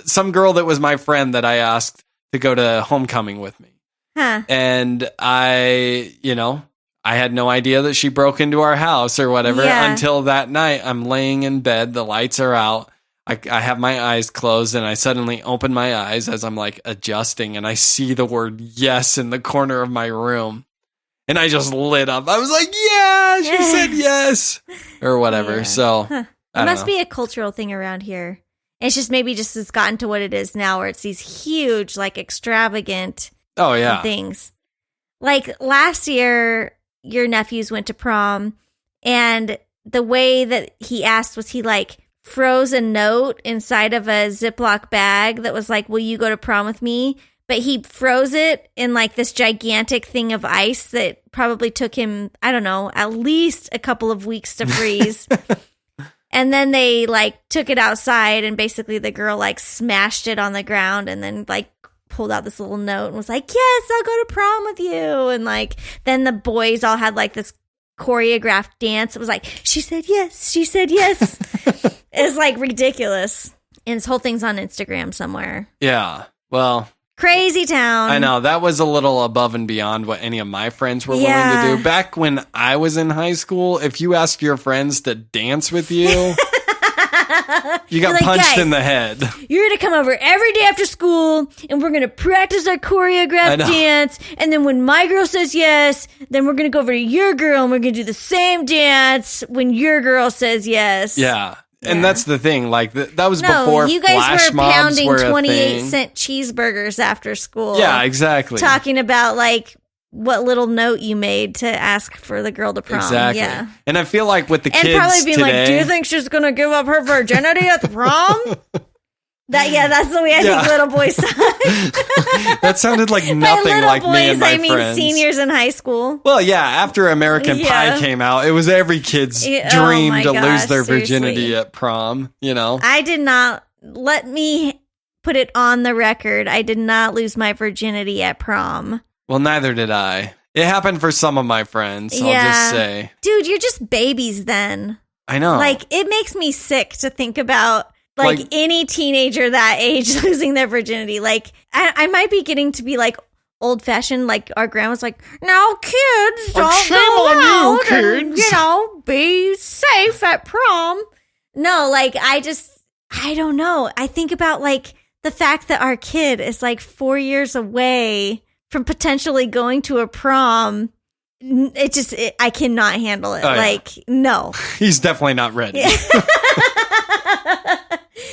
some girl that was my friend that I asked to go to homecoming with me. Huh. And I had no idea that she broke into our house or whatever until that night. I'm laying in bed. The lights are out. I have my eyes closed and I suddenly open my eyes as I'm like adjusting and I see the word yes in the corner of my room. And I just lit up. I was like, yeah, she said yes or whatever. Yeah. So it must be a cultural thing around here. It's just maybe just has gotten to what it is now where it's these huge, like extravagant things. Like last year, your nephews went to prom and the way that he asked was he like froze a note inside of a Ziploc bag that was like, will you go to prom with me? But he froze it in like this gigantic thing of ice that probably took him, I don't know, at least a couple of weeks to freeze. And then they like took it outside and basically the girl like smashed it on the ground and then like pulled out this little note and was like, yes, I'll go to prom with you. And like, then the boys all had like this choreographed dance. It was like, she said yes, she said yes. It's like ridiculous. And this whole thing's on Instagram somewhere. Yeah. Well, crazy town. I know. That was a little above and beyond what any of my friends were willing to do. Back when I was in high school, if you asked your friends to dance with you, you got like, punched in the head. You're going to come over every day after school, and we're going to practice our choreographed dance. And then when my girl says yes, then we're going to go over to your girl, and we're going to do the same dance when your girl says yes. Yeah. And that's the thing. Like, that was before you guys flash were mobs pounding were a 28 thing. cent cheeseburgers after school. Yeah, exactly. Talking about, like, what little note you made to ask for the girl to prom. Exactly. Yeah. And I feel like with the And kids probably being today, like, do you think she's going to give up her virginity at the prom? That's the way I think little boys talk. that sounded like By nothing little like boys, me and my I mean friends. seniors in high school. Well, yeah, after American Yeah. Pie came out, it was every kid's Yeah, dream oh my to gosh, lose their virginity seriously. at prom, you know? I did not, let me put it on the record, I did not lose my virginity at prom. Well, neither did I. It happened for some of my friends, I'll just say. Dude, you're just babies then. I know. Like, it makes me sick to think about, like any teenager that age losing their virginity. Like, I might be getting to be, like, old-fashioned, like, our grandma's like, no, kids, don't shame go on you, out and, kids." be safe at prom. No, like, I don't know. I think about, like, the fact that our kid is, like, 4 years away from potentially going to a prom. I cannot handle it. Oh, yeah. Like, no. He's definitely not ready.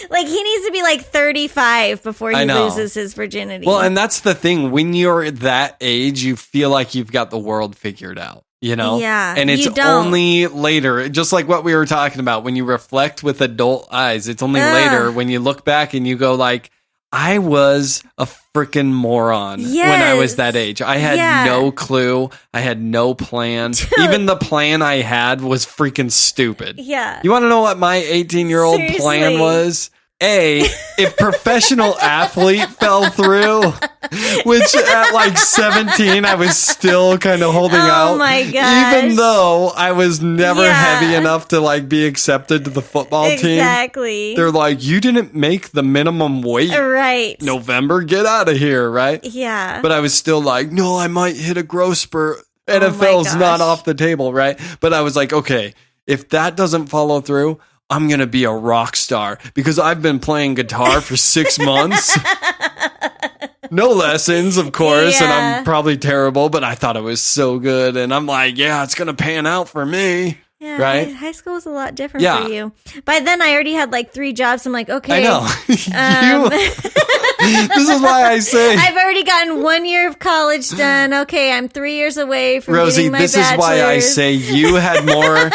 Like, he needs to be like 35 before he I know. loses his virginity. Well, and that's the thing. When you're that age, you feel like you've got the world figured out, you know? Yeah, And it's you don't. only later, just like what we were talking about, when you reflect with adult eyes, it's only later when you look back and you go like, I was a freaking moron when I was that age. I had no clue. I had no plan. Dude. Even the plan I had was freaking stupid. Yeah. You want to know what my 18-year-old plan Seriously. was? If professional athlete fell through, which at like 17, I was still kind of holding out. Oh my gosh. Even though I was never Yeah. heavy enough to like be accepted to the football team. Exactly. They're like, you didn't make the minimum weight. Right. November, get out of here, right? Yeah. But I was still like, no, I might hit a growth spurt. Oh my NFL's not gosh. off the table, right? But I was like, okay, if that doesn't follow through, I'm going to be a rock star because I've been playing guitar for 6 months. No lessons, of course, and Yeah. I'm probably terrible, but I thought it was so good. And I'm like, yeah, it's going to pan out for me. Yeah, right? High school was a lot different Yeah. for you. By then, I already had like 3 jobs. I'm like, okay. I know. This is why I say, I've already gotten 1 year of college done. Okay, I'm 3 years away from Rosie, getting my this is why I bachelor's. say you had more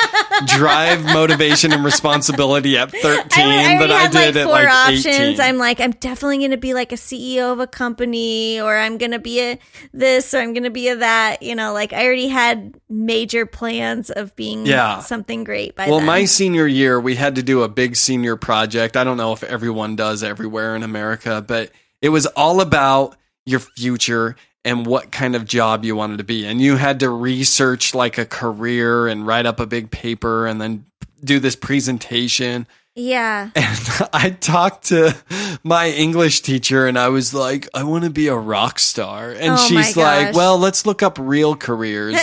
drive, motivation, and responsibility at 13 I already than I had did like at 4 like options. 18. I'm like, I'm definitely going to be like a CEO of a company, or I'm going to be a this, or I'm going to be a that. You know, like I already had major plans of being something great by Well, then. my senior year, we had to do a big senior project. I don't know if everyone does everywhere in America, but it was all about your future and what kind of job you wanted to be. And you had to research like a career and write up a big paper and then do this presentation. Yeah. And I talked to my English teacher and I was like, I want to be a rock star. And Oh she's my like, gosh. well, let's look up real careers.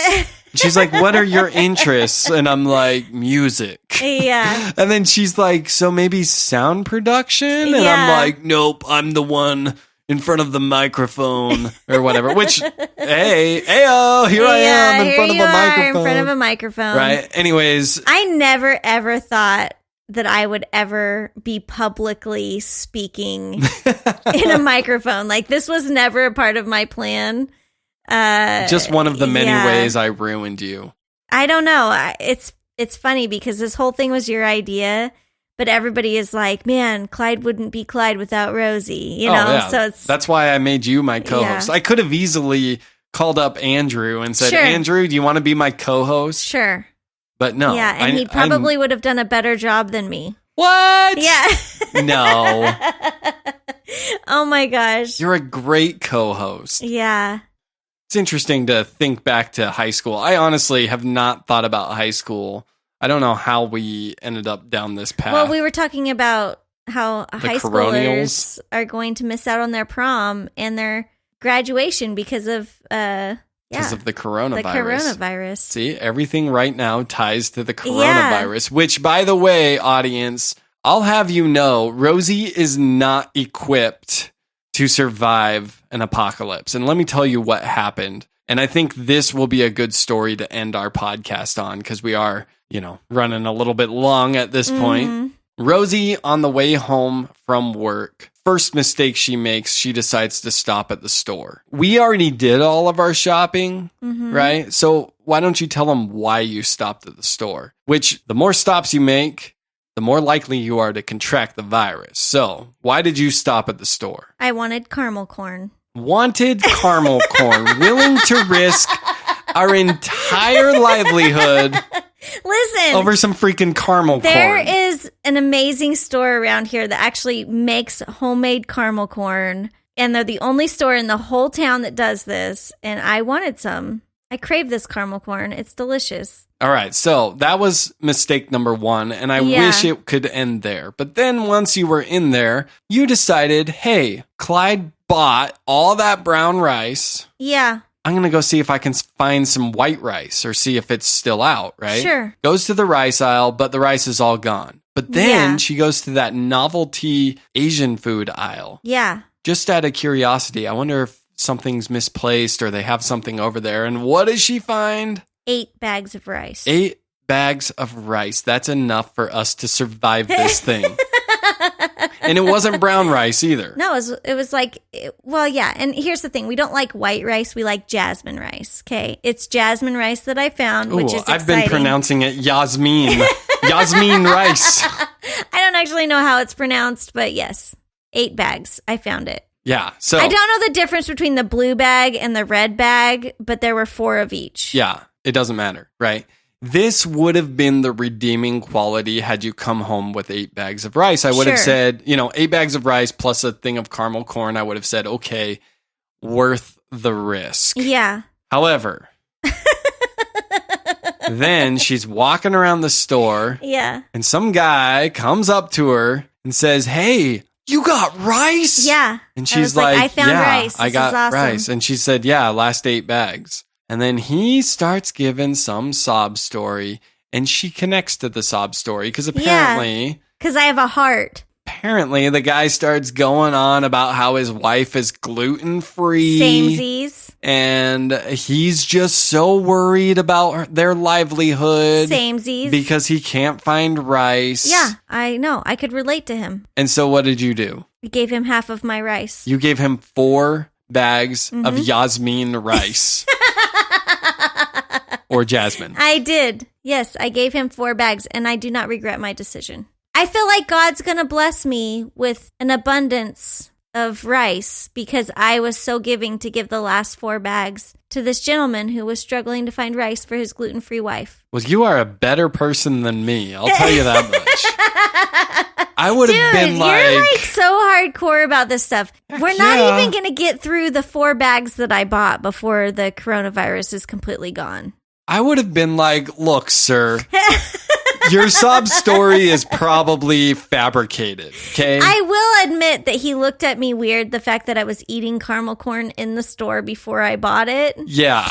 She's like, what are your interests? And I'm like, music. Yeah. And then she's like, so maybe sound production? And I'm Yeah. like, nope, I'm the one in front of the microphone or whatever. Which, hey, ayo, here I am in here front of you a are, microphone. in front of a microphone. Right? Anyways, I never ever thought that I would ever be publicly speaking in a microphone. Like this was never a part of my plan. just one of the many yeah. ways I ruined you. I don't know. It's funny because this whole thing was your idea, but everybody is like, man, Clyde wouldn't be Clyde without Rosie, you know? yeah. So it's That's why I made you my co-host. Yeah. I could have easily called up Andrew and said, Sure. Andrew, do you want to be my co-host? sure. But no. Yeah, and he probably would have done a better job than me. What? Yeah. No. Oh my gosh. You're a great co-host. Yeah. It's interesting to think back to high school. I honestly have not thought about high school. I don't know how we ended up down this path. Well, we were talking about how high coronials. schoolers are going to miss out on their prom and their graduation because of because of the coronavirus. the coronavirus. See, everything right now ties to the coronavirus, which, by the way, audience, I'll have you know, Rosie is not equipped to survive an apocalypse. And let me tell you what happened. And I think this will be a good story to end our podcast on because we are, running a little bit long at this point. Rosie, on the way home from work, first mistake she makes, she decides to stop at the store. We already did all of our shopping, right? So why don't you tell them why you stopped at the store? Which, the more stops you make, the more likely you are to contract the virus. So why did you stop at the store? I wanted caramel corn. Wanted caramel corn, willing to risk our entire livelihood Listen, over some freaking caramel there corn. is an amazing store around here that actually makes homemade caramel corn. And they're the only store in the whole town that does this. And I wanted some. I crave this caramel corn. It's delicious. All right, so that was mistake number 1, and I wish it could end there. But then once you were in there, you decided, hey, Clyde bought all that brown rice. Yeah. I'm going to go see if I can find some white rice or see if it's still out, right? Sure. Goes to the rice aisle, but the rice is all gone. But then Yeah. she goes to that novelty Asian food aisle. Yeah. Just out of curiosity, I wonder if something's misplaced or they have something over there. And what does she find? 8 bags of rice. 8 bags of rice. That's enough for us to survive this thing. And it wasn't brown rice either. No, it was like, well, yeah. And here's the thing. We don't like white rice. We like jasmine rice. Okay. It's jasmine rice that I found, which is exciting. I've been pronouncing it Yasmin. Yasmin rice. I don't actually know how it's pronounced, but yes. 8 bags. I found it. Yeah. So I don't know the difference between the blue bag and the red bag, but there were 4 of each. yeah, it doesn't matter, right? This would have been the redeeming quality had you come home with 8 bags of rice. I would have Sure. said, 8 bags of rice plus a thing of caramel corn. I would have said, okay, worth the risk. Yeah. However, then she's walking around the store Yeah. and some guy comes up to her and says, hey, you got rice? Yeah. And I she's was like, I found yeah, rice. I This got is awesome. rice. And she said, yeah, last 8 bags. And then he starts giving some sob story and she connects to the sob story because apparently Because I have a heart. the guy starts going on about how his wife is gluten-free. Samesies. And he's just so worried about their livelihood. Samesies. Because he can't find rice. Yeah, I know. I could relate to him. And so what did you do? I gave him half of my rice. You gave him 4 bags Mm-hmm. of Yasmin rice. Or Jasmine. I did. Yes, I gave him 4 bags, and I do not regret my decision. I feel like God's going to bless me with an abundance of rice because I was so giving to give the last 4 bags to this gentleman who was struggling to find rice for his gluten-free wife. Well, you are a better person than me. I'll tell you that much. I would have Dude, been you're like so hardcore about this stuff. We're yeah. not even going to get through the 4 bags that I bought before the coronavirus is completely gone. I would have been like, look, sir, your sob story is probably fabricated, okay? I will admit that he looked at me weird, the fact that I was eating caramel corn in the store before I bought it. Yeah.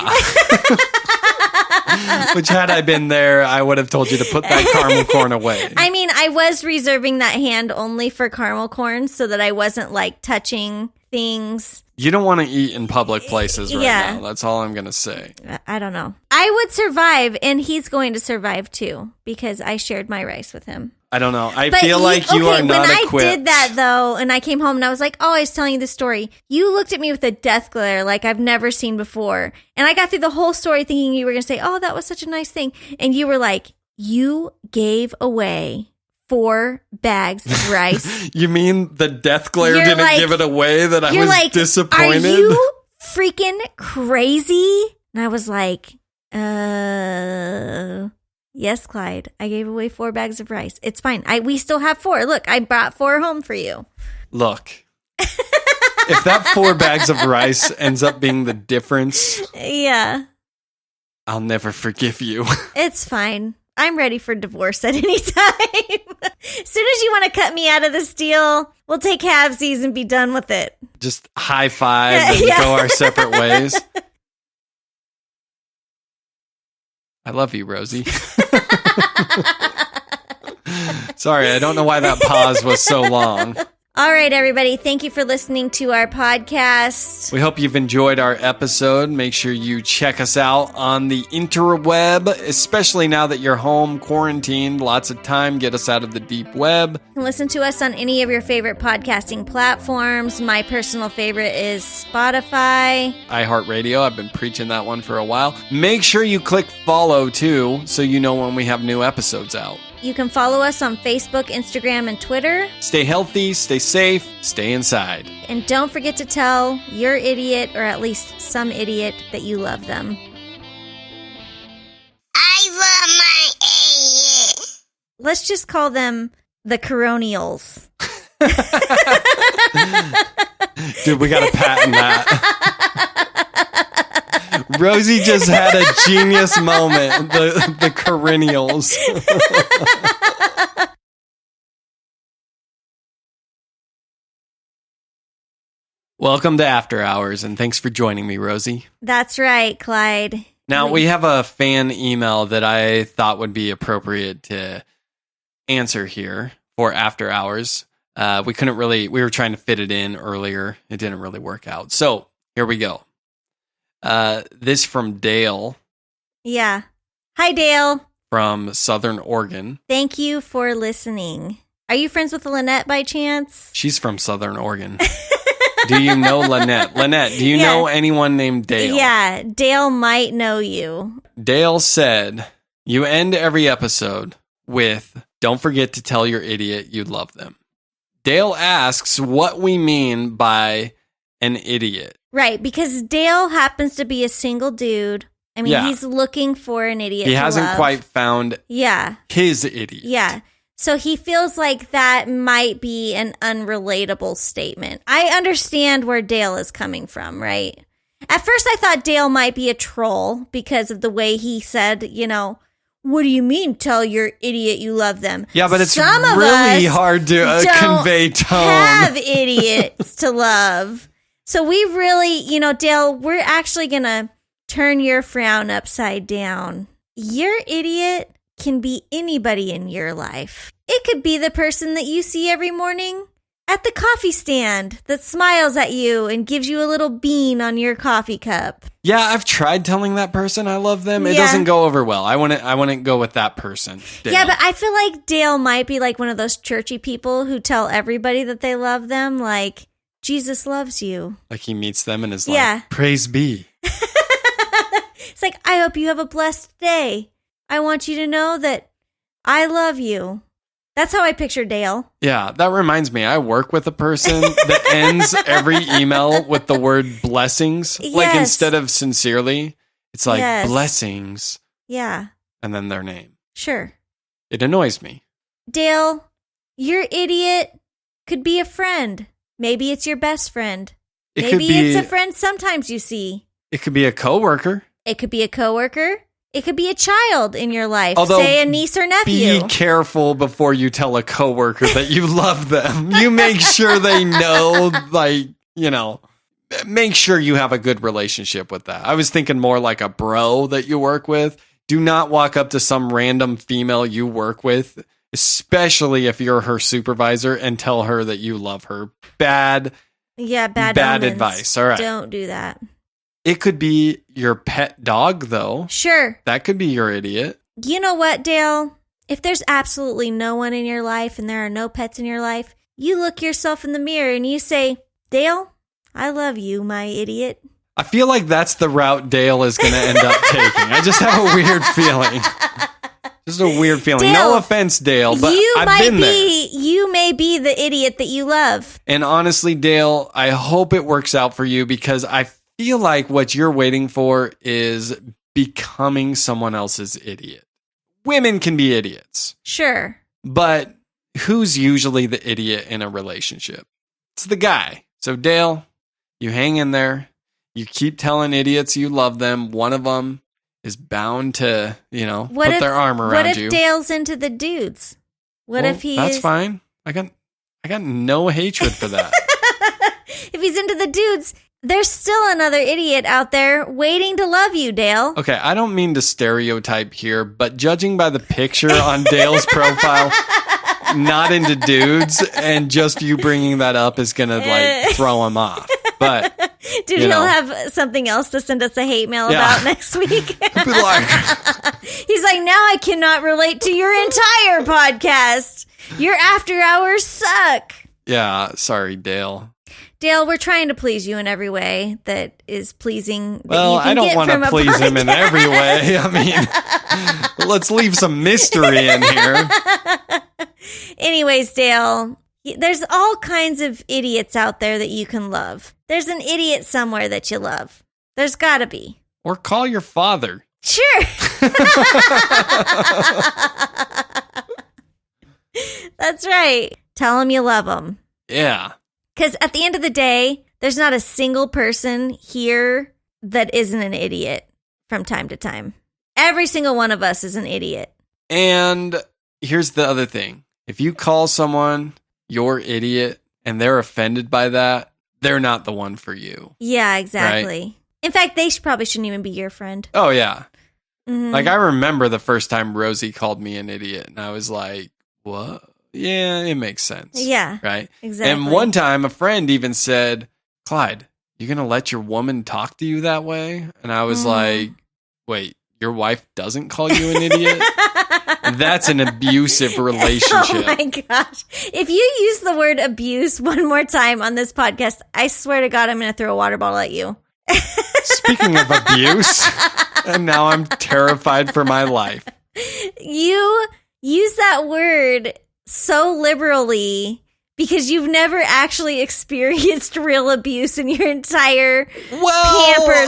Which had I been there, I would have told you to put that caramel corn away. I mean, I was reserving that hand only for caramel corn so that I wasn't like touching things. You don't want to eat in public places right Yeah. now. That's all I'm going to say. I don't know. I would survive, and he's going to survive too because I shared my rice with him. I don't know. I But feel like you are not when equipped. I did that though, and I came home and I was like, "Oh, I was telling you the story." You looked at me with a death glare like I've never seen before, and I got through the whole story thinking you were going to say, "Oh, that was such a nice thing," and you were like, "You gave away 4 bags of rice." You mean the death glare You're didn't like- give it away that I You're was like, disappointed? "Are you freaking crazy?" And I was like, yes, Clyde. I gave away 4 bags of rice. It's fine. We still have 4. Look, I brought 4 home for you." Look, if that 4 bags of rice ends up being the difference, Yeah, I'll never forgive you. it's fine. I'm ready for divorce at any time. As soon as you want to cut me out of this deal, we'll take halvesies and be done with it. Just high five and Yeah. go our separate ways. I love you, Rosie. Sorry, I don't know why that pause was so long. All right, everybody. Thank you for listening to our podcast. We hope you've enjoyed our episode. Make sure you check us out on the interweb, especially now that you're home, quarantined, lots of time. Get us out of the deep web. You can listen to us on any of your favorite podcasting platforms. My personal favorite is Spotify. iHeartRadio. I've been preaching that one for a while. Make sure you click follow, too, so you know when we have new episodes out. You can follow us on Facebook, Instagram, and Twitter. Stay healthy, stay safe, stay inside. And don't forget to tell your idiot, or at least some idiot, that you love them. I love my idiot. Let's just call them the Coronials. Dude, we got to patent that. Rosie just had a genius moment. The Coronials. Welcome to After Hours, and thanks for joining me, Rosie. That's right, Clyde. Now, we have a fan email that I thought would be appropriate to answer here for After Hours. We were trying to fit it in earlier. It didn't really work out. So, here we go. This from Dale. Yeah. Hi, Dale. From Southern Oregon. Thank you for listening. Are you friends with Lynette by chance? She's from Southern Oregon. Do you know Lynette? Lynette, do you know anyone named Dale? Yeah, Dale might know you. Dale said, you end every episode with, don't forget to tell your idiot you love them. Dale asks what we mean by an idiot. Right, because Dale happens to be a single dude. I mean, he's looking for an idiot. He hasn't quite found his idiot. Yeah. So he feels like that might be an unrelatable statement. I understand where Dale is coming from, right? At first, I thought Dale might be a troll because of the way he said, what do you mean, tell your idiot you love them? Yeah, but it's really hard to convey tone. Have idiots to love. So we really, Dale, we're actually going to turn your frown upside down. Your idiot can be anybody in your life. It could be the person that you see every morning at the coffee stand that smiles at you and gives you a little bean on your coffee cup. Yeah, I've tried telling that person I love them. It doesn't go over well. I wouldn't go with that person. Dale. Yeah, but I feel like Dale might be like one of those churchy people who tell everybody that they love them, like, Jesus loves you. Like he meets them and is like, praise be. It's like, I hope you have a blessed day. I want you to know that I love you. That's how I picture Dale. Yeah, that reminds me. I work with a person that ends every email with the word blessings. Yes. Like instead of sincerely, it's like blessings. Yeah. And then their name. Sure. It annoys me. Dale, your idiot could be a friend. Maybe it's your best friend. Maybe it's a friend sometimes you see. It could be a coworker. It could be a coworker. It could be a child in your life, say a niece or nephew. Be careful before you tell a coworker that you love them. You make sure they know, make sure you have a good relationship with that. I was thinking more like a bro that you work with. Do not walk up to some random female you work with, especially if you're her supervisor, and tell her that you love her. Bad advice. All right. Don't do that. It could be your pet dog, though. Sure. That could be your idiot. You know what, Dale? If there's absolutely no one in your life and there are no pets in your life, you look yourself in the mirror and you say, Dale, I love you, my idiot. I feel like that's the route Dale is going to end up taking. I just have a weird feeling. Just a weird feeling. Dale, no offense, Dale, but I've been there. You may be the idiot that you love. And honestly, Dale, I hope it works out for you because I feel like what you're waiting for is becoming someone else's idiot. Women can be idiots. Sure. But who's usually the idiot in a relationship? It's the guy. So, Dale, you hang in there. You keep telling idiots you love them. One of them is bound to, put their arm around you. What if Dale's into the dudes? That's fine. I got no hatred for that. If he's into the dudes, there's still another idiot out there waiting to love you, Dale. Okay, I don't mean to stereotype here, but judging by the picture on Dale's profile, not into dudes, and just you bringing that up is going to like throw him off. But dude, he'll have something else to send us a hate mail about next week. Be like, he's like, now I cannot relate to your entire podcast. Your after hours suck. Yeah, sorry, Dale. Dale, we're trying to please you in every way that is pleasing. Well, I don't want to please him in every way. I mean, let's leave some mystery in here. Anyways, Dale, there's all kinds of idiots out there that you can love. There's an idiot somewhere that you love. There's got to be. Or call your father. Sure. That's right. Tell him you love him. Yeah. Because at the end of the day, there's not a single person here that isn't an idiot from time to time. Every single one of us is an idiot. And here's the other thing. If you call someone your idiot and they're offended by that, they're not the one for you. Yeah, exactly. Right? In fact, they probably shouldn't even be your friend. Oh, yeah. Mm-hmm. Like, I remember the first time Rosie called me an idiot, and I was like, what? Yeah, it makes sense. Yeah. Right? Exactly. And one time, a friend even said, Clyde, you going to let your woman talk to you that way? And I was like, wait, your wife doesn't call you an idiot? That's an abusive relationship. Oh my gosh. If you use the word abuse one more time on this podcast, I swear to God, I'm going to throw a water bottle at you. Speaking of abuse, and now I'm terrified for my life. You use that word so liberally because you've never actually experienced real abuse in your entire pampered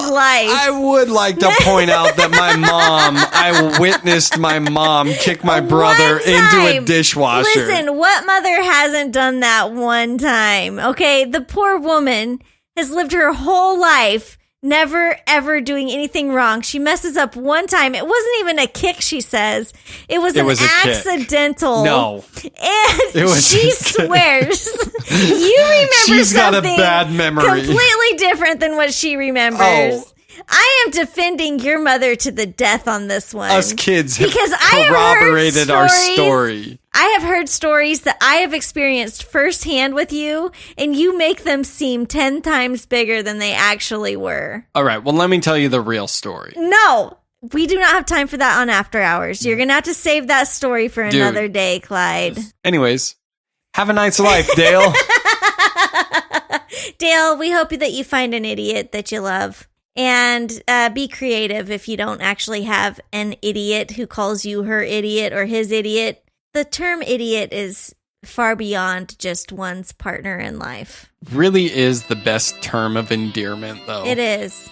life. I would like to point out that I witnessed my mom kick my brother into a dishwasher. Listen, what mother hasn't done that one time? Okay, the poor woman has lived her whole life never, ever doing anything wrong. She messes up one time. It wasn't even a kick, she says. It was an accidental. No. And she swears you remember She's got a something bad memory. completely different than what she remembers. Oh. I am defending your mother to the death on this one. Us kids have because I corroborated our story. I have heard stories that I have experienced firsthand with you, and you make them seem 10 times bigger than they actually were. All right, well, let me tell you the real story. No, we do not have time for that on After Hours. You're going to have to save that story for another day, Clyde. Anyways, have a nice life, Dale. Dale, we hope that you find an idiot that you love. And be creative if you don't actually have an idiot who calls you her idiot or his idiot. The term idiot is far beyond just one's partner in life. Really is the best term of endearment, though. It is.